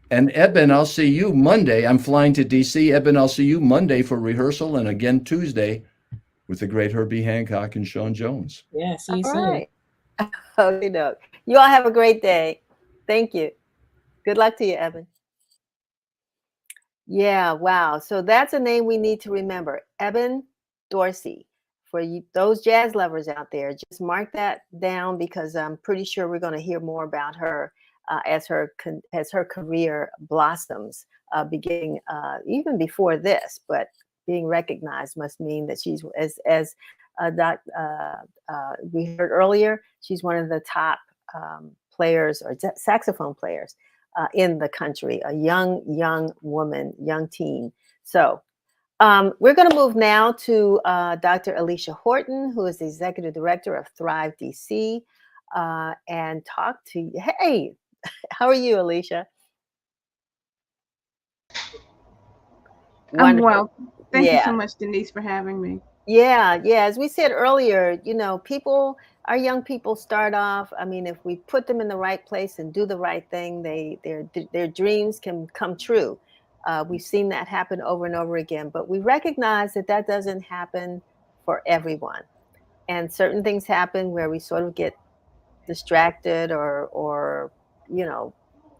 And Eben, I'll see you Monday. I'm flying to DC. Eben, I'll see you Monday for rehearsal, and again Tuesday with the great Herbie Hancock and Sean Jones. Yeah, see you soon. Right. Okay, no. You all have a great day. Thank you. Good luck to you, Evan. Yeah, wow. So that's a name we need to remember. Eben Dorsey. For you, those jazz lovers out there, just mark that down, because I'm pretty sure we're going to hear more about her as her career blossoms, beginning even before this. But being recognized must mean that she's, as we heard earlier, she's one of the top players or saxophone players in the country, a young woman, young teen. So we're going to move now to Dr. Alicia Horton, who is the executive director of Thrive DC, and talk to you. Hey, how are you, Alicia? I'm well. Thank you so much, Denise, for having me. Yeah. As we said earlier, our young people start off. I mean, if we put them in the right place and do the right thing, their dreams can come true. We've seen that happen over and over again, but we recognize that doesn't happen for everyone. And certain things happen where we sort of get distracted or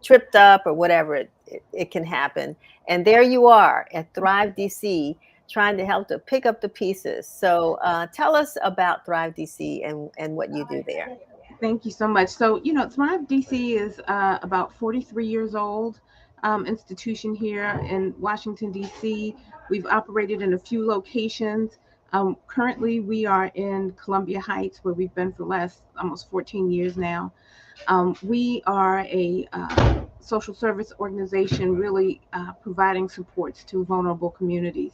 tripped up or whatever, it can happen. And there you are at Thrive DC, trying to help to pick up the pieces. So tell us about Thrive DC and what you do there. Thank you so much. So, Thrive DC is about 43 years old institution here in Washington, D.C. We've operated in a few locations. Currently, we are in Columbia Heights, where we've been for the last almost 14 years now. We are a social service organization really providing supports to vulnerable communities.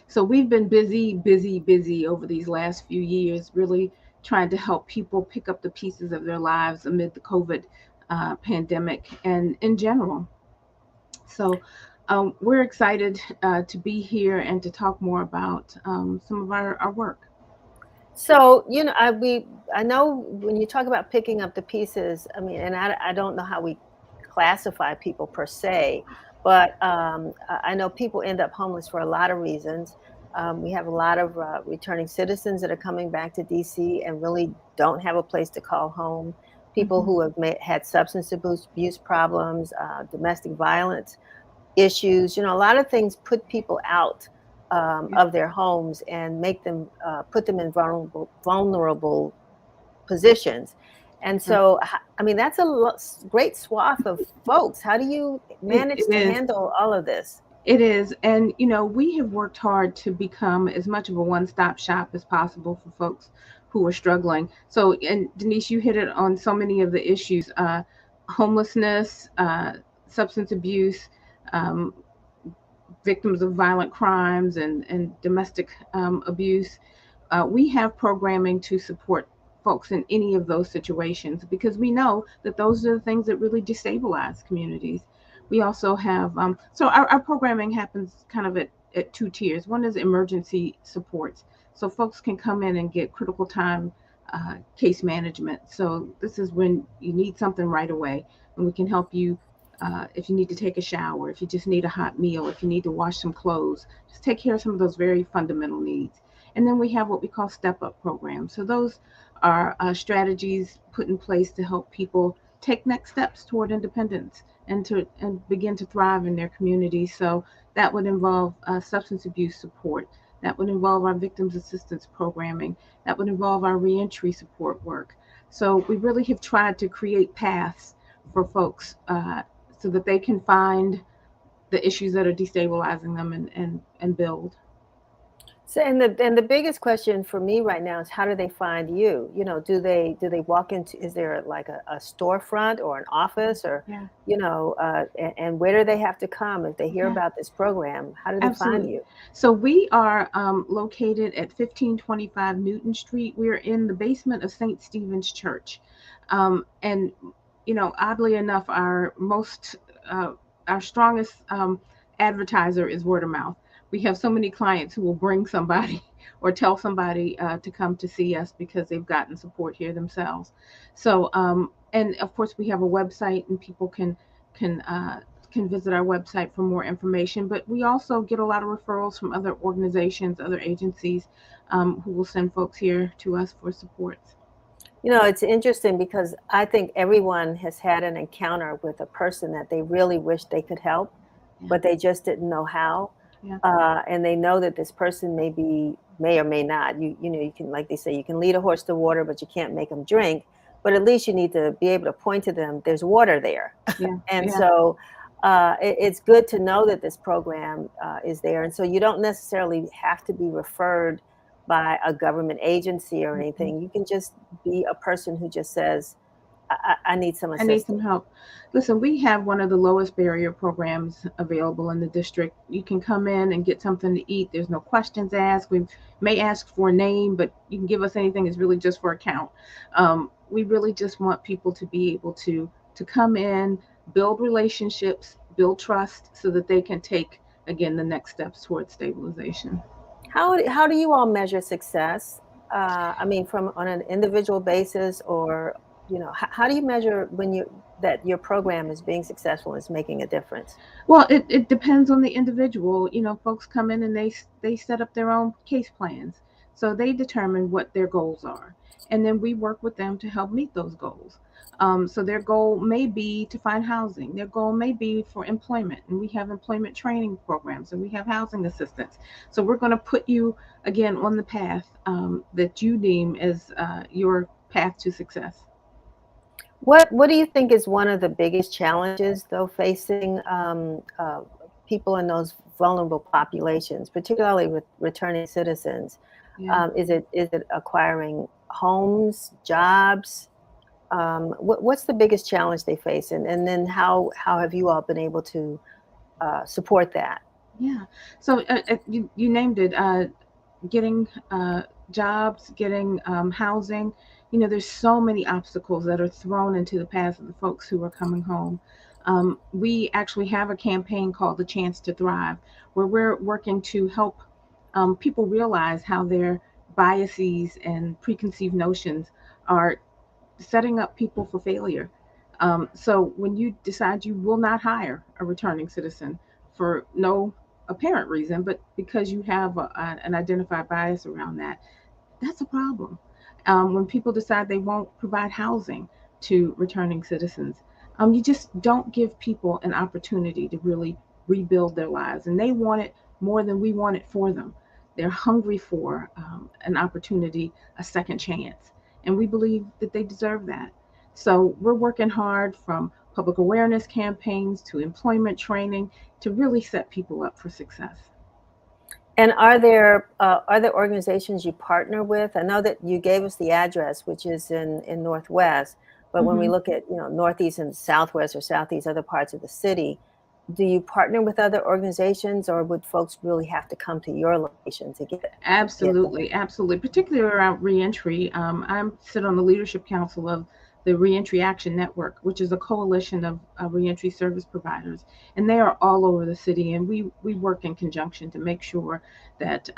So we've been busy over these last few years, really trying to help people pick up the pieces of their lives amid the COVID pandemic and in general. So we're excited to be here and to talk more about some of our work. So, I know when you talk about picking up the pieces, I mean, and I don't know how we classify people per se, but I know people end up homeless for a lot of reasons. We have a lot of returning citizens that are coming back to DC and really don't have a place to call home. People who have had substance abuse problems, domestic violence issues, a lot of things put people out of their homes and make them put them in vulnerable positions. And so, I mean, that's a great swath of folks. How do you manage to handle all of this? It is. And, we have worked hard to become as much of a one-stop shop as possible for folks who are struggling. So, and Denise, you hit it on so many of the issues, homelessness, substance abuse, victims of violent crimes and domestic abuse. We have programming to support folks in any of those situations, because we know that those are the things that really destabilize communities. We also have, so our programming happens kind of at two tiers. One is emergency supports. So folks can come in and get critical time case management. So this is when you need something right away, and we can help you if you need to take a shower, if you just need a hot meal, if you need to wash some clothes, just take care of some of those very fundamental needs. And then we have what we call step-up programs. So those are strategies put in place to help people take next steps toward independence and begin to thrive in their community. So that would involve substance abuse support. That would involve our victims assistance programming. That would involve our reentry support work. So we really have tried to create paths for folks so that they can find the issues that are destabilizing them and build. So, and the biggest question for me right now is, how do they find you? Do they walk into, is there like a storefront or an office or, and where do they have to come if they hear about this program? How do they find you? So we are located at 1525 Newton Street. We're in the basement of St. Stephen's Church. And oddly enough, our strongest advertiser is word of mouth. We have so many clients who will bring somebody or tell somebody to come to see us because they've gotten support here themselves. So, and of course, we have a website, and people can visit our website for more information. But we also get a lot of referrals from other organizations, other agencies who will send folks here to us for supports. It's interesting because I think everyone has had an encounter with a person that they really wish they could help, but they just didn't know how. Yeah. And they know that this person may or may not. You can, like they say, you can lead a horse to water, but you can't make them drink. But at least you need to be able to point to them. There's water there, so it's good to know that this program is there. And so you don't necessarily have to be referred by a government agency or anything. You can just be a person who just says, I need some assistance. I need some help. Listen, we have one of the lowest barrier programs available in the district. You can come in and get something to eat. There's no questions asked. We may ask for a name, but you can give us anything. It's really just for a count. We really just want people to be able to come in, build relationships, build trust, so that they can take, again, the next steps towards stabilization. How do you all measure success? I mean, on an individual basis, or how do you measure that your program is being successful, is making a difference? Well, it depends on the individual. Folks come in and they set up their own case plans. So they determine what their goals are. and then we work with them to help meet those goals. So their goal may be to find housing. Their goal may be for employment, and we have employment training programs, and we have housing assistance. So we're going to put you again on the path that you deem as your path to success. What do you think is one of the biggest challenges, though, facing people in those vulnerable populations, particularly with returning citizens? Yeah. Is it acquiring homes, jobs? What's the biggest challenge they face, and then how have you all been able to support that? Yeah. So you named it. Getting jobs, getting housing. You know, there's so many obstacles that are thrown into the path of the folks who are coming home. We actually have a campaign called The Chance to Thrive, where we're working to help people realize how their biases and preconceived notions are setting up people for failure. So when you decide you will not hire a returning citizen for no apparent reason, but because you have an identified bias around that, that's a problem. When people decide they won't provide housing to returning citizens, you just don't give people an opportunity to really rebuild their lives. And they want it more than we want it for them. They're hungry for an opportunity, a second chance. And we believe that they deserve that. So we're working hard from public awareness campaigns to employment training to really set people up for success. And are there organizations you partner with? I know that you gave us the address, which is in Northwest, but when we Mhm. look at, Northeast and Southwest or Southeast, other parts of the city, do you partner with other organizations, or would folks really have to come to your location to get them? Absolutely, absolutely. Particularly around reentry. I sit on the leadership council of the Reentry Action Network, which is a coalition of reentry service providers, and they are all over the city. And we work in conjunction to make sure that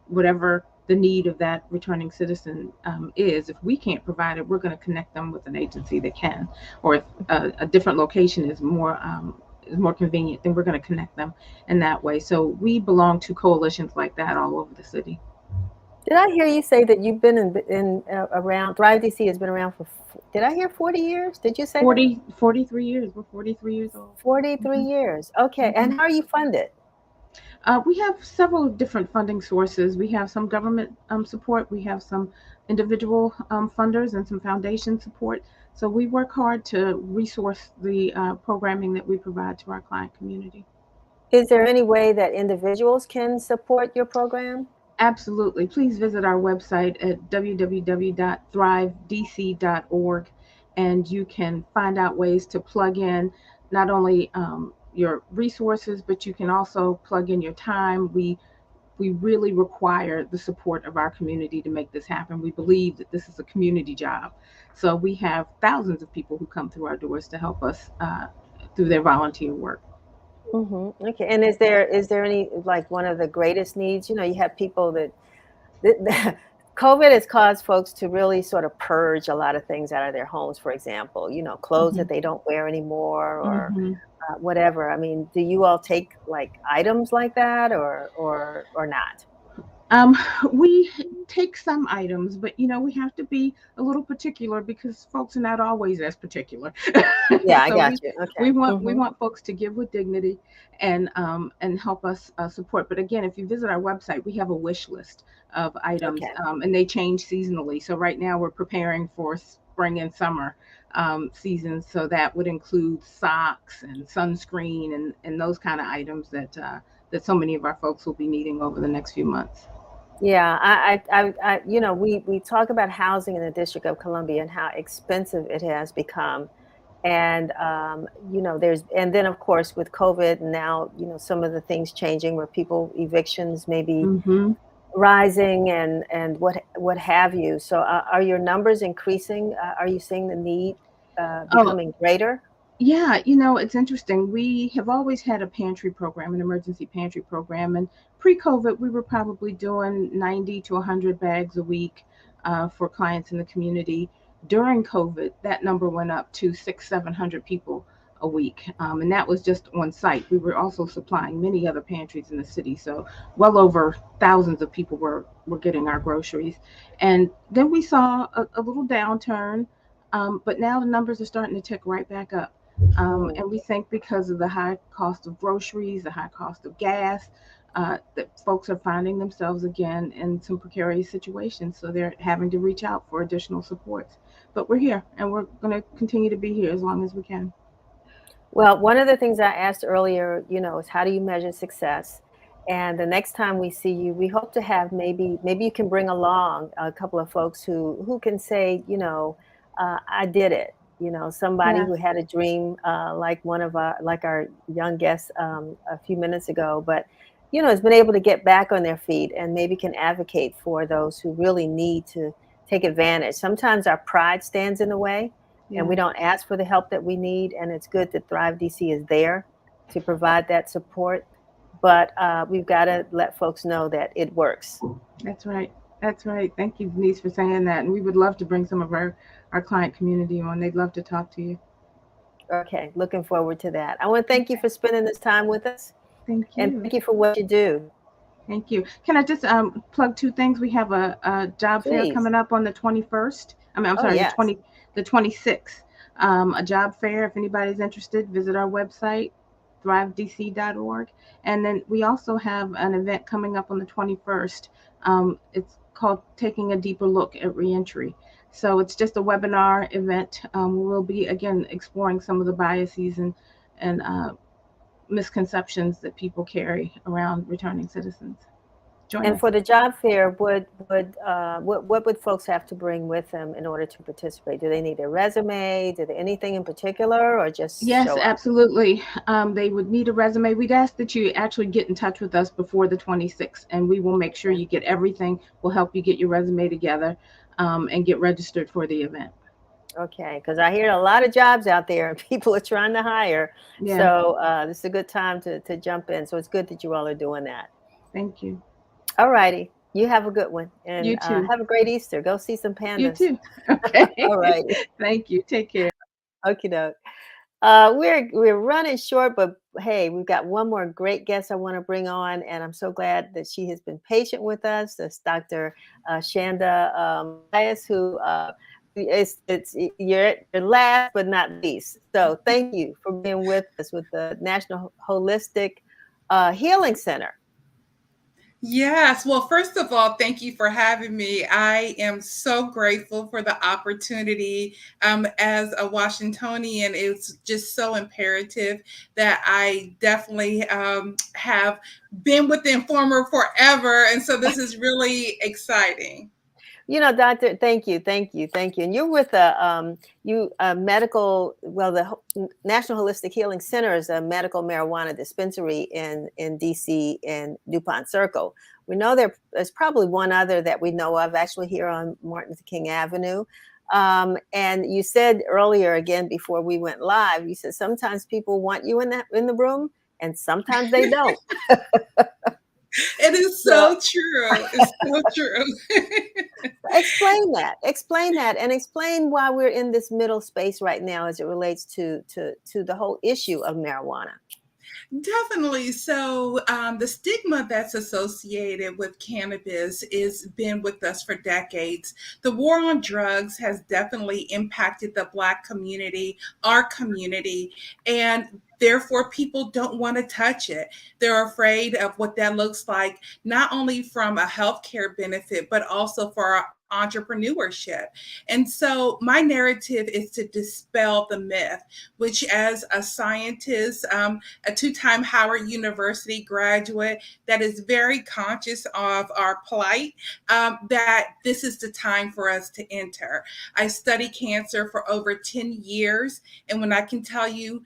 whatever the need of that returning citizen is, if we can't provide it, we're going to connect them with an agency that can. Or if a different location is more convenient, then we're going to connect them in that way. So we belong to coalitions like that all over the city. Did I hear you say that you've been around Thrive DC has been around for, did I hear 40 years? Did you say that? 43 years. We're 43 years old. 43 Mhm. years. Okay. And Mhm. how are you funded? We have several different funding sources. We have some government support. We have some individual funders and some foundation support. So we work hard to resource the programming that we provide to our client community. Is there any way that individuals can support your program? Absolutely. Please visit our website at www.thrivedc.org, and you can find out ways to plug in not only your resources, but you can also plug in your time. We really require the support of our community to make this happen. We believe that this is a community job. So we have thousands of people who come through our doors to help us through their volunteer work. Okay. And is there any, like, one of the greatest needs? You have people that COVID has caused folks to really sort of purge a lot of things out of their homes, for example, clothes Mhm. that they don't wear anymore, or Mhm. whatever. I mean, do you all take like items like that, or not? Um, we take some items, but we have to be a little particular because folks are not always as particular. Yeah, I So got we you. we Okay. want we want folks to give with dignity and help us support. But again, if you visit our website, we have a wish list of items, Okay. and they change seasonally. So right now we're preparing for spring and summer seasons, so that would include socks and sunscreen and those kind of items that so many of our folks will be needing over the next few months. Yeah, we talk about housing in the District of Columbia and how expensive it has become. And and then of course with COVID now, some of the things changing where people evictions may be Hmm. rising, and what have you. So are your numbers increasing? Are you seeing the need Oh, becoming greater? yeah, it's interesting. We have always had a pantry program, an emergency pantry program, and pre-COVID, we were probably doing 90 to 100 bags a week for clients in the community. During COVID, that number went up to 700 people a week. And that was just on site. We were also supplying many other pantries in the city. So well over thousands of people were getting our groceries. And then we saw a little downturn, but now the numbers are starting to tick right back up. And we think because of the high cost of groceries, the high cost of gas, that folks are finding themselves again in some precarious situations. So they're having to reach out for additional supports. But we're here, and we're going to continue to be here as long as we can. Well, one of the things I asked earlier, is how do you measure success? And the next time we see you, we hope to have maybe you can bring along a couple of folks who can say, I did it. Somebody Yes. who had a dream, like our young guest a few minutes ago, but has been able to get back on their feet and maybe can advocate for those who really need to take advantage. Sometimes our pride stands in the way and we Yeah. don't ask for the help that we need. And it's good that Thrive DC is there to provide that support. But we've got to let folks know that it works. That's right. That's right. Thank you, Denise, for saying that. And we would love to bring some of our client community on. They'd love to talk to you. Okay, looking forward to that. I want to thank you for spending this time with us. Thank And you. thank you for what you do. Thank you. Can I just plug two things? We have a job fair Please. coming up on the 21st. I'm Oh, sorry, yes. the 26th. A job fair. If anybody's interested, visit our website, thrivedc.org. And then we also have an event coming up on the 21st. It's called Taking a Deeper Look at Reentry. So it's just a webinar event. We'll be, again, exploring some of the biases and misconceptions that people carry around returning citizens. Join And us. for the job fair, what would folks have to bring with them in order to participate? Do they need a resume? Do they anything in particular, or just Yes, show up? absolutely. They would need a resume. We'd ask that you actually get in touch with us before the 26th, and we will make sure you get everything. We'll help you get your resume together and get registered for the event. Okay, because I hear a lot of jobs out there and people are trying to hire. Yeah. So this is a good time to jump in. So it's good that you all are doing that. Thank you. All righty. You have a good one. And You too. have a great Easter. Go see some pandas. You too. Okay. All right. Thank you. Take care. Okie doke. We're running short, but hey, we've got one more great guest I want to bring on, and I'm so glad that she has been patient with us. That's Dr. Chanda Macias, who it's you're last but not least. So thank you for being with us with the National Holistic Healing Center. Yes. Well, first of all, thank you for having me. I am so grateful for the opportunity. As a Washingtonian, it's just so imperative that I definitely have been with the Informer forever. And so this is really exciting. Doctor, thank you. And you're with the National Holistic Healing Center is a medical marijuana dispensary in DC in DuPont Circle. We know there's probably one other that we know of actually here on Martin Luther King Avenue. And you said earlier, again, before we went live, you said sometimes people want you in the room and sometimes they don't. It is so true. It's so true. Explain that and explain why we're in this middle space right now as it relates to the whole issue of marijuana. Definitely. So the stigma that's associated with cannabis has been with us for decades. The war on drugs has definitely impacted the Black community, our community, and therefore people don't want to touch it. They're afraid of what that looks like, not only from a healthcare benefit, but also for our entrepreneurship. And so my narrative is to dispel the myth, which as a scientist, a two-time Howard University graduate that is very conscious of our plight, that this is the time for us to enter. I studied cancer for over 10 years. And when I can tell you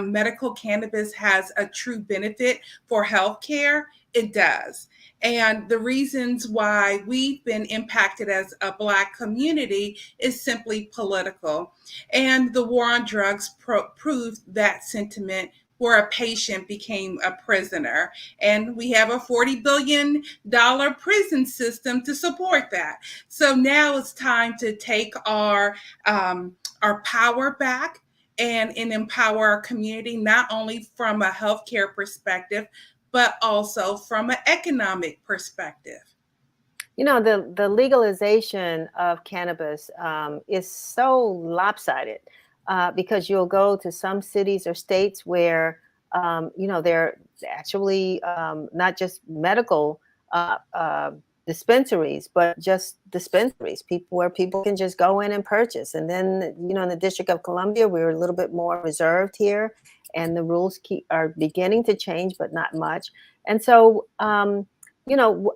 medical cannabis has a true benefit for healthcare, it does. And the reasons why we've been impacted as a Black community is simply political. And the war on drugs proved that sentiment, where a patient became a prisoner. And we have a $40 billion prison system to support that. So now it's time to take our power back and empower our community, not only from a healthcare perspective, but also from an economic perspective. You know, the legalization of cannabis is so lopsided because you'll go to some cities or states where, they're actually not just medical dispensaries, but just dispensaries, people where people can just go in and purchase. And then, in the District of Columbia, we're a little bit more reserved here, and the rules are beginning to change, but not much. And so, you know,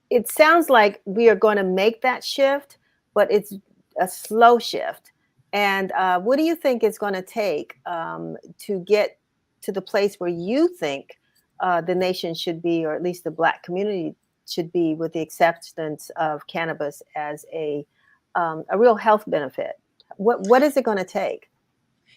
it sounds like we are going to make that shift, but it's a slow shift. And what do you think it's going to take to get to the place where you think the nation should be, or at least the Black community should be, with the acceptance of cannabis as a real health benefit? What is it going to take?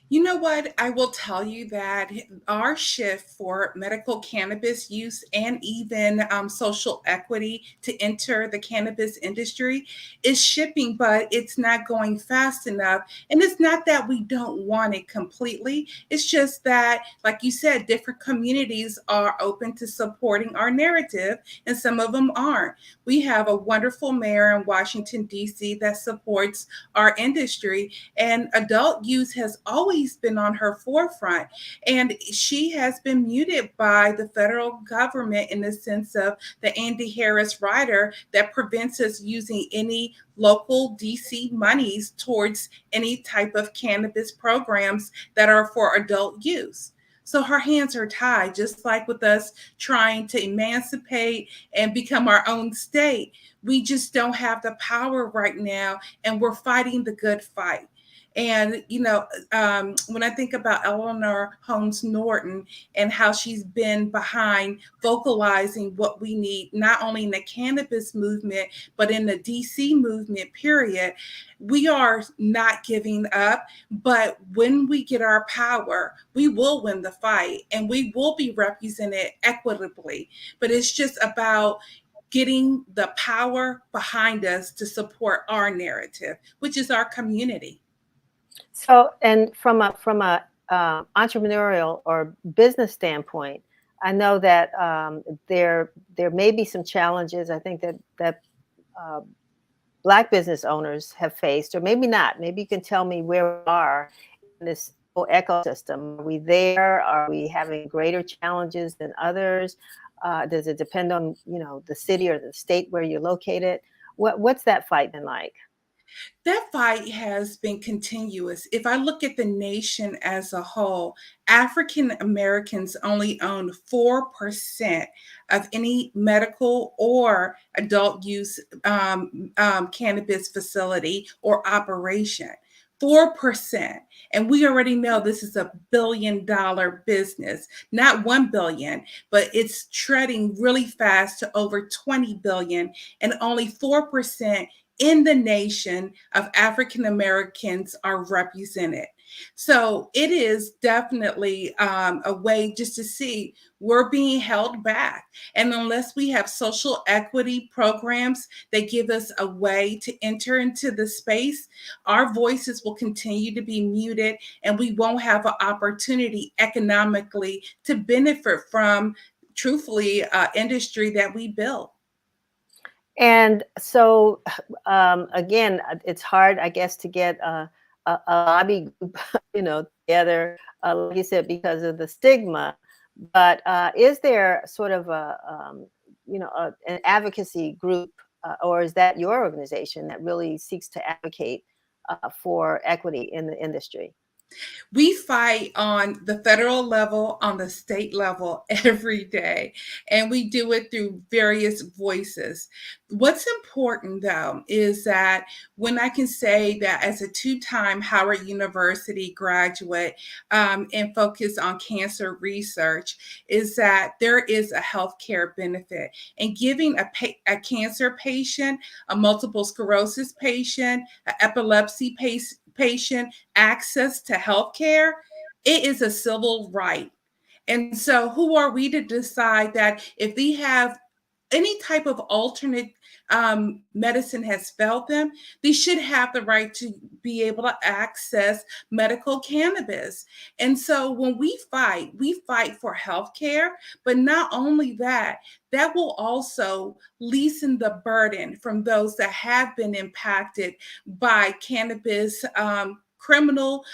You know what? I will tell you that our shift for medical cannabis use and even social equity to enter the cannabis industry is shipping, but it's not going fast enough. And it's not that we don't want it completely. It's just that, like you said, different communities are open to supporting our narrative, and some of them aren't. We have a wonderful mayor in Washington, D.C. that supports our industry, and adult use has always been on her forefront. And she has been muted by the federal government in the sense of the Andy Harris rider that prevents us using any local DC monies towards any type of cannabis programs that are for adult use. So her hands are tied, just like with us trying to emancipate and become our own state. We just don't have the power right now, and we're fighting the good fight. And, when I think about Eleanor Holmes Norton and how she's been behind vocalizing what we need, not only in the cannabis movement, but in the DC movement, period, we are not giving up. But when we get our power, we will win the fight and we will be represented equitably. But it's just about getting the power behind us to support our narrative, which is our community. So, and from a entrepreneurial or business standpoint, I know that there may be some challenges. I think that uh, Black business owners have faced, or maybe not. Maybe you can tell me where we are in this whole ecosystem. Are we there? Are we having greater challenges than others? Does it depend on the city or the state where you're located? What's that fight been like? That fight has been continuous. If I look at the nation as a whole, African Americans only own 4% of any medical or adult use cannabis facility or operation. 4%. And we already know this is $1 billion business, not 1 billion, but it's treading really fast to over 20 billion, and only 4% in the nation of African Americans are represented. So it is definitely a way just to see we're being held back. And unless we have social equity programs that give us a way to enter into the space, our voices will continue to be muted, and we won't have an opportunity economically to benefit from, truthfully, industry that we built. And so, again, it's hard, I guess, to get a lobby group, together, like you said, because of the stigma. But is there sort of an advocacy group, or is that your organization that really seeks to advocate for equity in the industry? We fight on the federal level, on the state level every day, and we do it through various voices. What's important, though, is that when I can say that as a two-time Howard University graduate and focus on cancer research, is that there is a healthcare benefit. And giving a cancer patient, a multiple sclerosis patient, an epilepsy patient access to health care, it is a civil right. And so who are we to decide that if they have any type of alternate medicine has failed them, they should have the right to be able to access medical cannabis. And so when we fight for healthcare, but not only that, that will also lessen the burden from those that have been impacted by cannabis criminal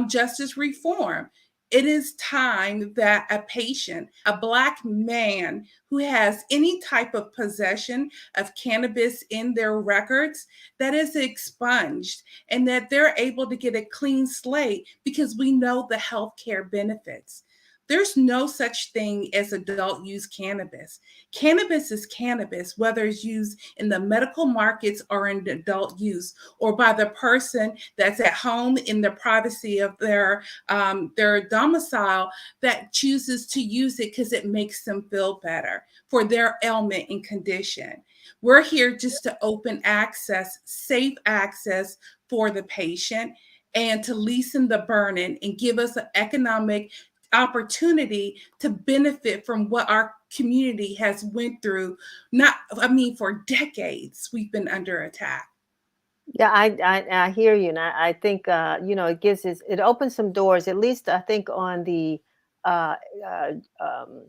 justice reform. It is time that a patient, a Black man who has any type of possession of cannabis in their records, that is expunged and that they're able to get a clean slate because we know the healthcare benefits. There's no such thing as adult use cannabis. Cannabis is cannabis, whether it's used in the medical markets or in adult use, or by the person that's at home in the privacy of their domicile that chooses to use it because it makes them feel better for their ailment and condition. We're here just to open access, safe access for the patient, and to lessen the burden and give us an economic opportunity to benefit from what our community has went through. For decades we've been under attack. Yeah, I hear you, and I think it opens some doors. At least I think on the uh, uh, um,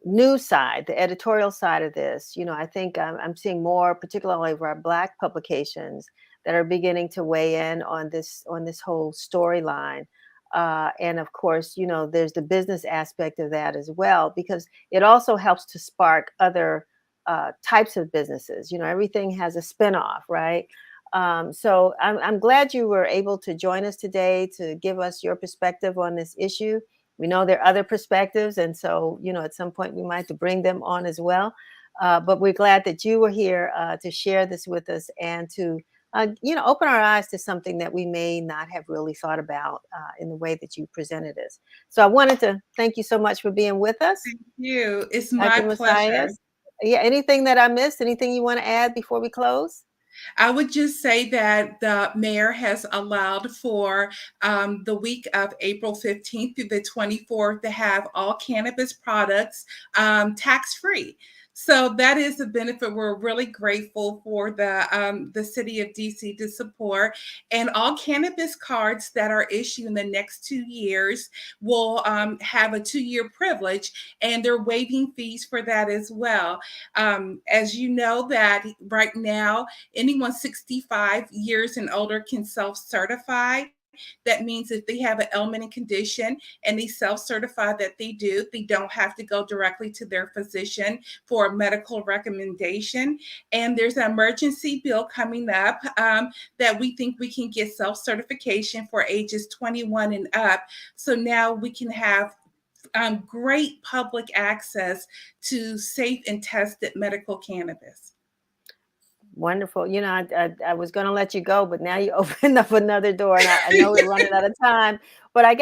news side, the editorial side of this, I think I'm seeing more, particularly of our Black publications, that are beginning to weigh in on this whole storyline. And of course, there's the business aspect of that as well, because it also helps to spark other types of businesses. Everything has a spinoff, right? So I'm glad you were able to join us today to give us your perspective on this issue. We know there are other perspectives, and so at some point we might have to bring them on as well. But we're glad that you were here to share this with us and to open our eyes to something that we may not have really thought about in the way that you presented us. So I wanted to thank you so much for being with us. Thank you. It's Dr. my pleasure. Macias. Yeah, anything that I missed? Anything you want to add before we close? I would just say that the mayor has allowed for the week of April 15th through the 24th to have all cannabis products tax-free. So that is a benefit we're really grateful for the city of DC to support. And all cannabis cards that are issued in the next 2 years will have a 2-year privilege, and they're waiving fees for that as well. As you know, that right now, anyone 65 years and older can self-certify. That means if they have an ailment and condition and they self-certify that they do, they don't have to go directly to their physician for a medical recommendation. And there's an emergency bill coming up that we think we can get self-certification for ages 21 and up. So now we can have great public access to safe and tested medical cannabis. Wonderful. I was going to let you go, but now you opened up another door, and I know we're running out of time. But I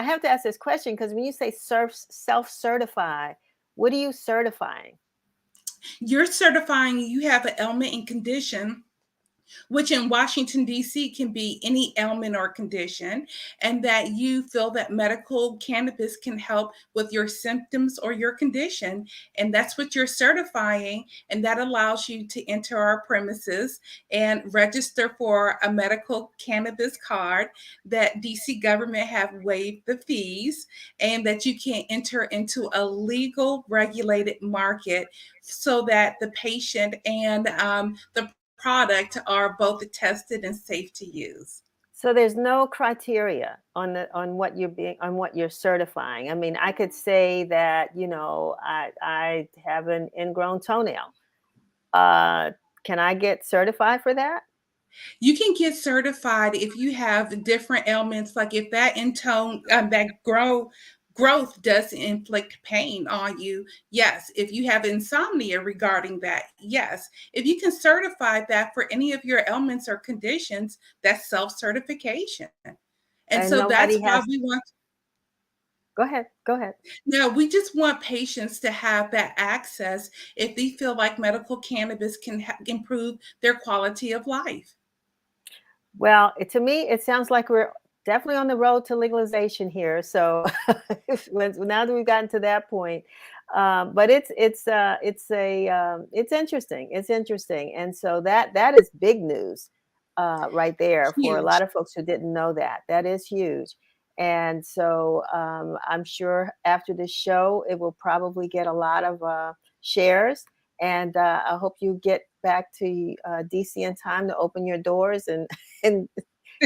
have to ask this question, because when you say self-certify, what are you certifying? You're certifying you have an ailment and condition, which in Washington, D.C. can be any ailment or condition, and that you feel that medical cannabis can help with your symptoms or your condition. And that's what you're certifying. And that allows you to enter our premises and register for a medical cannabis card, that DC government have waived the fees, and that you can enter into a legal regulated market so that the patient and the product are both tested and safe to use. So there's no criteria on what you're certifying. I mean, I could say that I have an ingrown toenail. Can I get certified for that? You can get certified if you have different ailments, like if that growth does inflict pain on you. Yes. If you have insomnia regarding that, yes. If you can certify that for any of your ailments or conditions, that's self-certification. And so that's why we want. Go ahead. No, we just want patients to have that access if they feel like medical cannabis can improve their quality of life. Well, to me, it sounds like we're definitely on the road to legalization here. So now that we've gotten to that point, But it's interesting. It's interesting, and so that is big news right there for a Huge. lot of folks who didn't know that. That is huge. And so I'm sure after this show, it will probably get a lot of shares. And I hope you get back to DC in time to open your doors and and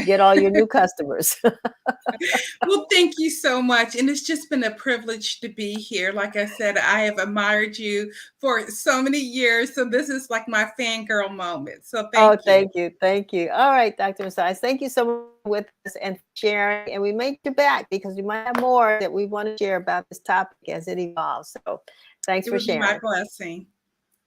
get all your new customers. Well, thank you so much. And it's just been a privilege to be here. Like I said, I have admired you for so many years. So this is like my fangirl moment. So Oh, thank you. thank you. Thank you. All right, Dr. Macias, thank you so much with us and sharing. And we make you back because we might have more that we want to share about this topic as it evolves. So thanks It for would be my sharing. blessing.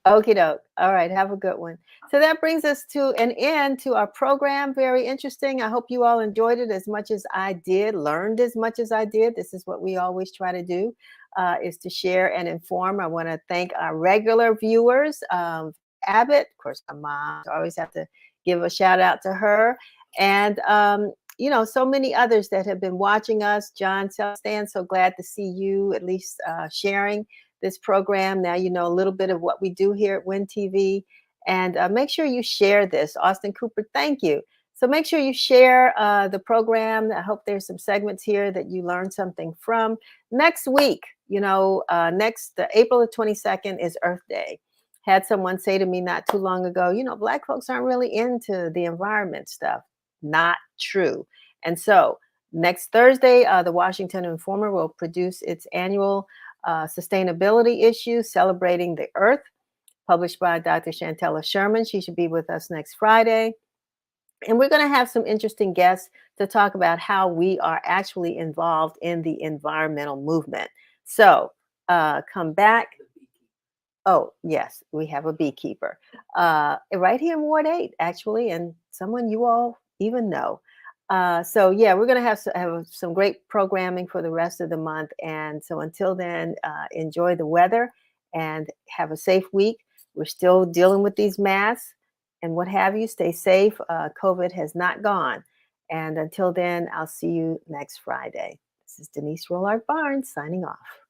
Okie doke. All right. Have a good one. So that brings us to an end to our program. Very interesting. I hope you all enjoyed it as much as I did, learned as much as I did. This is what we always try to do, is to share and inform. I want to thank our regular viewers, Abbott, of course, my mom. I always have to give a shout out to her. And, so many others that have been watching us. John Stan, so glad to see you at least sharing this program. Now you know a little bit of what we do here at Win TV. And make sure you share this. Austin Cooper, thank you. So make sure you share the program. I hope there's some segments here that you learned something from. Next week, next April the 22nd is Earth Day. Had someone say to me not too long ago, Black folks aren't really into the environment stuff. Not true. And so next Thursday, the Washington Informer will produce its annual sustainability issue, Celebrating the Earth, published by Dr. Chantella Sherman. She should be with us next Friday. And we're going to have some interesting guests to talk about how we are actually involved in the environmental movement. So come back. Oh, yes, we have a beekeeper right here in Ward 8, actually, and someone you all even know. So yeah, we're going to have some great programming for the rest of the month. And so until then, enjoy the weather and have a safe week. We're still dealing with these masks and what have you. Stay safe. COVID has not gone. And until then, I'll see you next Friday. This is Denise Rollard Barnes signing off.